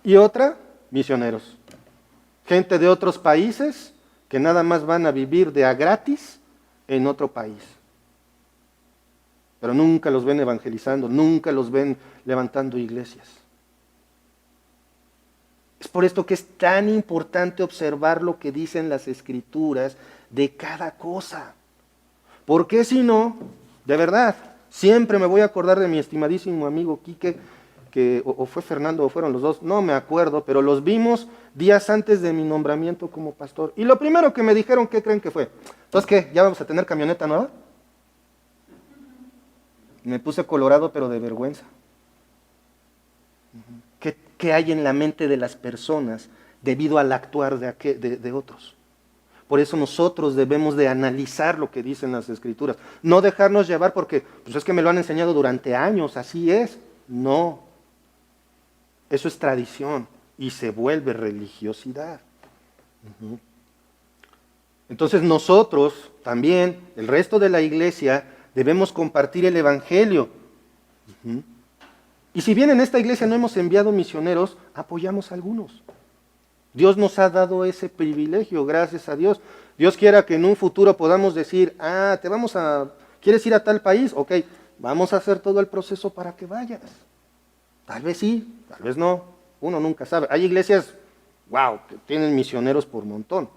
Y otra, misioneros. Gente de otros países que nada más van a vivir de a gratis en otro país. Pero nunca los ven evangelizando, nunca los ven levantando iglesias. Es por esto que es tan importante observar lo que dicen las Escrituras de cada cosa. Porque si no, de verdad, siempre me voy a acordar de mi estimadísimo amigo Quique, o fue Fernando o fueron los dos, no me acuerdo, pero los vimos días antes de mi nombramiento como pastor. Y lo primero que me dijeron, ¿qué creen que fue? Entonces, ¿qué? ¿Ya vamos a tener camioneta nueva? Me puse colorado, pero de vergüenza. ¿Qué hay en la mente de las personas debido al actuar de otros? Por eso nosotros debemos de analizar lo que dicen las Escrituras. No dejarnos llevar porque, pues es que me lo han enseñado durante años, así es. No. Eso es tradición y se vuelve religiosidad. Entonces nosotros también, el resto de la iglesia, debemos compartir el Evangelio. Y si bien en esta iglesia no hemos enviado misioneros, apoyamos a algunos. Dios nos ha dado ese privilegio, gracias a Dios. Dios quiera que en un futuro podamos decir, ¿quieres ir a tal país? Ok, vamos a hacer todo el proceso para que vayas. Tal vez sí, tal vez no, uno nunca sabe. Hay iglesias, wow, que tienen misioneros por montón,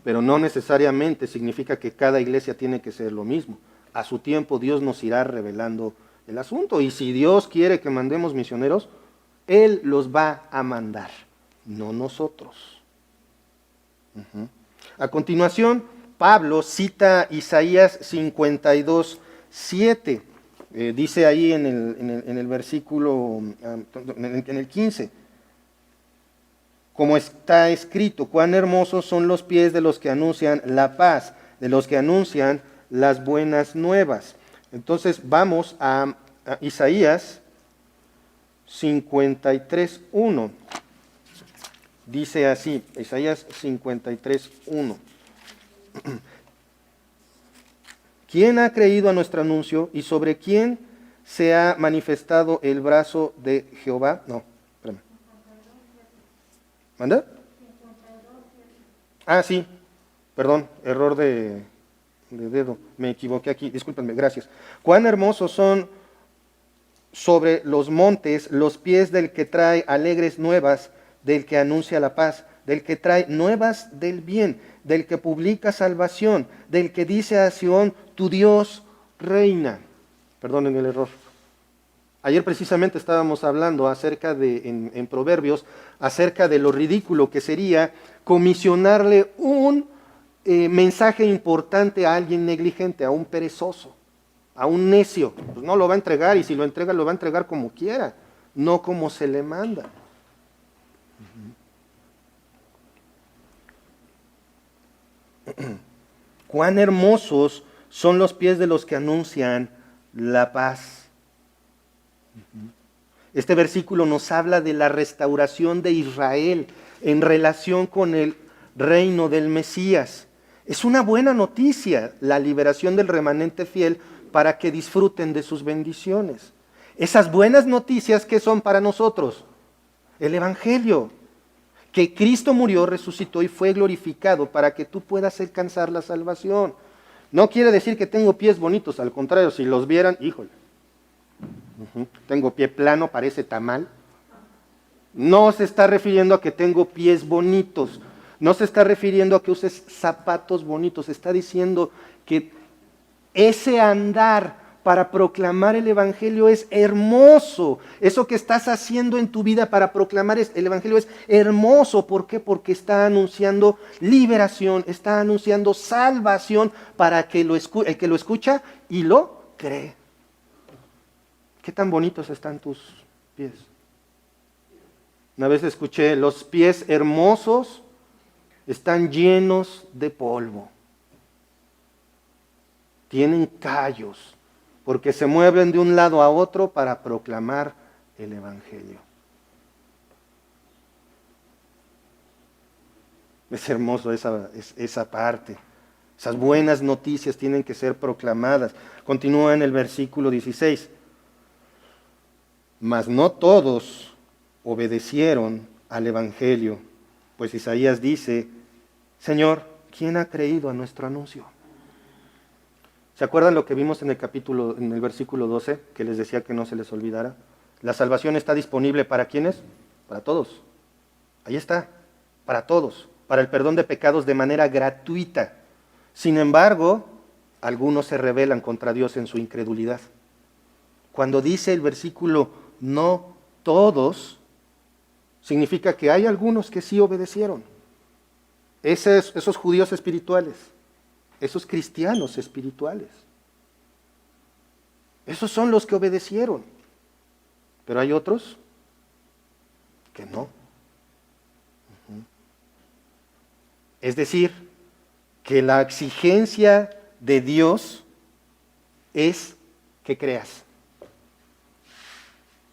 pero no necesariamente significa que cada iglesia tiene que ser lo mismo. A su tiempo Dios nos irá revelando el asunto, y si Dios quiere que mandemos misioneros, Él los va a mandar, no nosotros. A continuación, Pablo cita Isaías 52:7. Dice ahí en el versículo, en el 15, como está escrito, cuán hermosos son los pies de los que anuncian la paz, de los que anuncian las buenas nuevas. Entonces vamos a Isaías 53:1. Dice así, Isaías 53:1. ¿Quién ha creído a nuestro anuncio y sobre quién se ha manifestado el brazo de Jehová? No, espérame. ¿Manda? Ah, sí, perdón, error de dedo, me equivoqué aquí, discúlpenme, gracias. Cuán hermosos son sobre los montes los pies del que trae alegres nuevas, del que anuncia la paz, del que trae nuevas del bien, del que publica salvación, del que dice a Sión, tu Dios reina. Perdonen el error. Ayer precisamente estábamos hablando acerca de, en Proverbios, acerca de lo ridículo que sería comisionarle un mensaje importante a alguien negligente, a un perezoso, a un necio. Pues no lo va a entregar, y si lo entrega, lo va a entregar como quiera, no como se le manda. Cuán hermosos son los pies de los que anuncian la paz. Este versículo nos habla de la restauración de Israel en relación con el reino del Mesías. Es una buena noticia la liberación del remanente fiel para que disfruten de sus bendiciones. Esas buenas noticias, ¿qué son para nosotros? El Evangelio, que Cristo murió, resucitó y fue glorificado para que tú puedas alcanzar la salvación. No quiere decir que tengo pies bonitos, al contrario, si los vieran, híjole. Tengo pie plano, parece tamal. No se está refiriendo a que tengo pies bonitos, no se está refiriendo a que uses zapatos bonitos, está diciendo que ese andar para proclamar el Evangelio es hermoso. Eso que estás haciendo en tu vida para proclamar el Evangelio es hermoso. ¿Por qué? Porque está anunciando liberación, está anunciando salvación para que el que lo escucha y lo cree. ¿Qué tan bonitos están tus pies? Una vez escuché, los pies hermosos están llenos de polvo. Tienen callos, porque se mueven de un lado a otro para proclamar el Evangelio. Es hermoso esa parte. Esas buenas noticias tienen que ser proclamadas. Continúa en el versículo 16. Mas no todos obedecieron al Evangelio, pues Isaías dice, Señor, ¿quién ha creído a nuestro anuncio? ¿Se acuerdan lo que vimos en el versículo 12, que les decía que no se les olvidara? La salvación está disponible ¿para quiénes? Para todos. Ahí está, para todos, para el perdón de pecados de manera gratuita. Sin embargo, algunos se rebelan contra Dios en su incredulidad. Cuando dice el versículo no todos, significa que hay algunos que sí obedecieron. Esos judíos espirituales, esos cristianos espirituales, esos son los que obedecieron. Pero hay otros que no. Es decir, que la exigencia de Dios es que creas.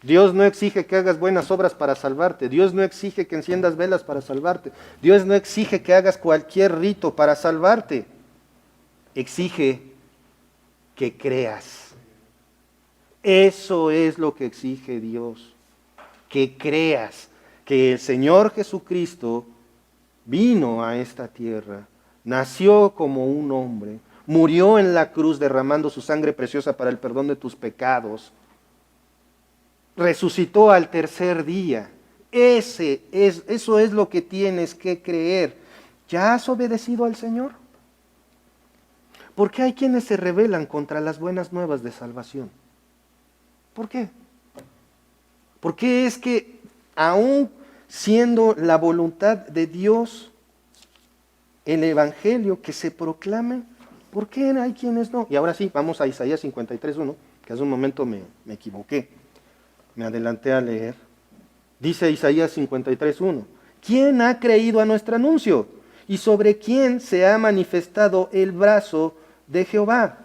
Dios no exige que hagas buenas obras para salvarte. Dios no exige que enciendas velas para salvarte. Dios no exige que hagas cualquier rito para salvarte. Exige que creas. Eso es lo que exige Dios. Que creas que el Señor Jesucristo vino a esta tierra, nació como un hombre, murió en la cruz derramando su sangre preciosa para el perdón de tus pecados, resucitó al tercer día. Eso es lo que tienes que creer. ¿Ya has obedecido al Señor? ¿Por qué hay quienes se rebelan contra las buenas nuevas de salvación? ¿Por qué? ¿Por qué es que aún siendo la voluntad de Dios el Evangelio que se proclame, por qué hay quienes no? Y ahora sí, vamos a Isaías 53:1, que hace un momento me equivoqué. Me adelanté a leer. Dice Isaías 53:1, ¿quién ha creído a nuestro anuncio? ¿Y sobre quién se ha manifestado el brazo de Jehová?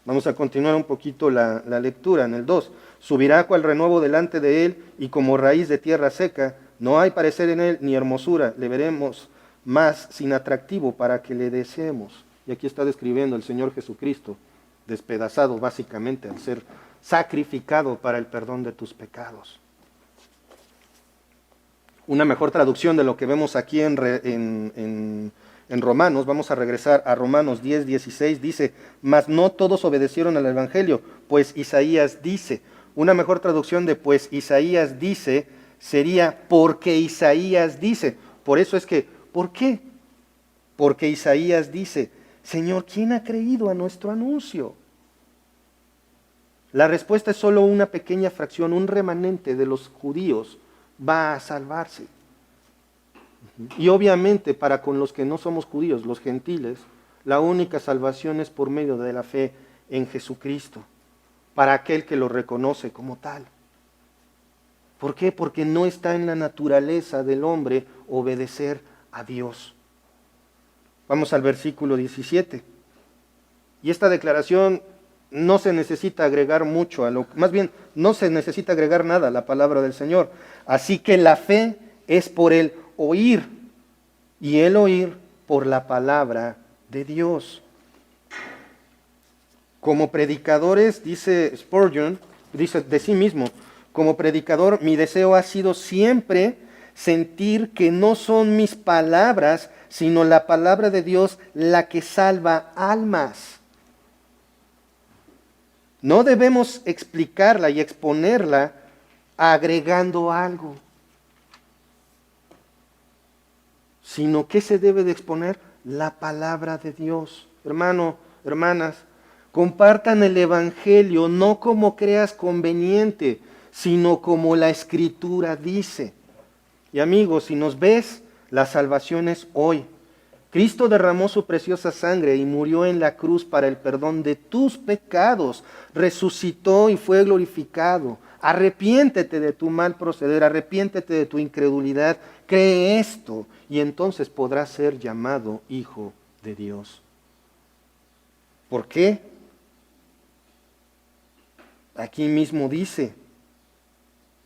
Vamos a continuar un poquito la lectura en el 2. Subirá cual renuevo delante de él y como raíz de tierra seca. No hay parecer en él ni hermosura. Le veremos más sin atractivo para que le deseemos. Y aquí está describiendo el Señor Jesucristo, despedazado básicamente al ser sacrificado para el perdón de tus pecados. Una mejor traducción de lo que vemos aquí en Romanos, vamos a regresar a Romanos 10, 16, dice, mas no todos obedecieron al Evangelio, pues Isaías dice. Una mejor traducción de pues Isaías dice sería porque Isaías dice. Por eso es que, ¿por qué? Porque Isaías dice, Señor, ¿quién ha creído a nuestro anuncio? La respuesta es solo una pequeña fracción, un remanente de los judíos va a salvarse. Y obviamente para con los que no somos judíos, los gentiles, la única salvación es por medio de la fe en Jesucristo, para aquel que lo reconoce como tal. ¿Por qué? Porque no está en la naturaleza del hombre obedecer a Dios. Vamos al versículo 17. Y esta declaración no se necesita agregar mucho, más bien no se necesita agregar nada a la palabra del Señor. Así que la fe es por el oír, y el oír por la palabra de Dios. Como predicadores, dice Spurgeon, dice de sí mismo, como predicador mi deseo ha sido siempre sentir que no son mis palabras, sino la palabra de Dios la que salva almas. No debemos explicarla y exponerla agregando algo, sino que se debe de exponer la palabra de Dios. Hermano, hermanas, compartan el Evangelio no como creas conveniente, sino como la Escritura dice. Y amigos, si nos ves, la salvación es hoy. Cristo derramó su preciosa sangre y murió en la cruz para el perdón de tus pecados. Resucitó y fue glorificado. Arrepiéntete de tu mal proceder, arrepiéntete de tu incredulidad. Cree esto y entonces podrás ser llamado hijo de Dios. ¿Por qué? Aquí mismo dice,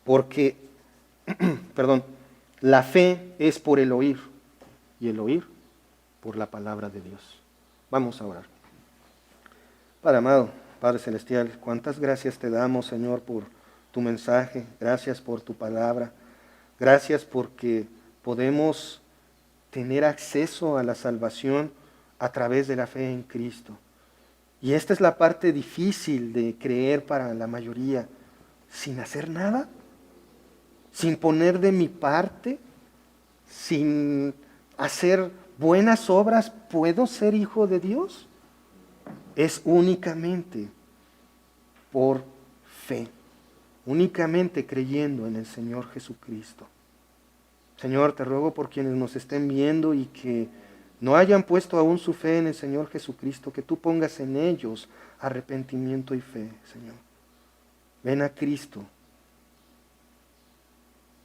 porque, la fe es por el oír y el oír por la palabra de Dios. Vamos a orar. Padre amado, Padre celestial, cuántas gracias te damos, Señor, por tu mensaje. Gracias por tu palabra. Gracias porque podemos tener acceso a la salvación a través de la fe en Cristo. Y esta es la parte difícil de creer para la mayoría. Sin hacer nada, sin poner de mi parte, sin hacer buenas obras, ¿puedo ser hijo de Dios? Es únicamente por fe, únicamente creyendo en el Señor Jesucristo. Señor, te ruego por quienes nos estén viendo y que no hayan puesto aún su fe en el Señor Jesucristo, que tú pongas en ellos arrepentimiento y fe, Señor. Ven a Cristo.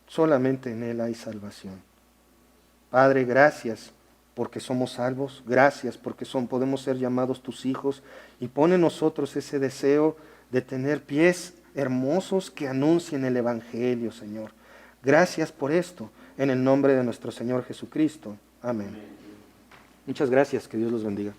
Solamente en Él hay salvación. Padre, gracias porque somos salvos, gracias porque podemos ser llamados tus hijos, y pone en nosotros ese deseo de tener pies hermosos que anuncien el Evangelio, Señor. Gracias por esto, en el nombre de nuestro Señor Jesucristo. Amén. Muchas gracias, que Dios los bendiga.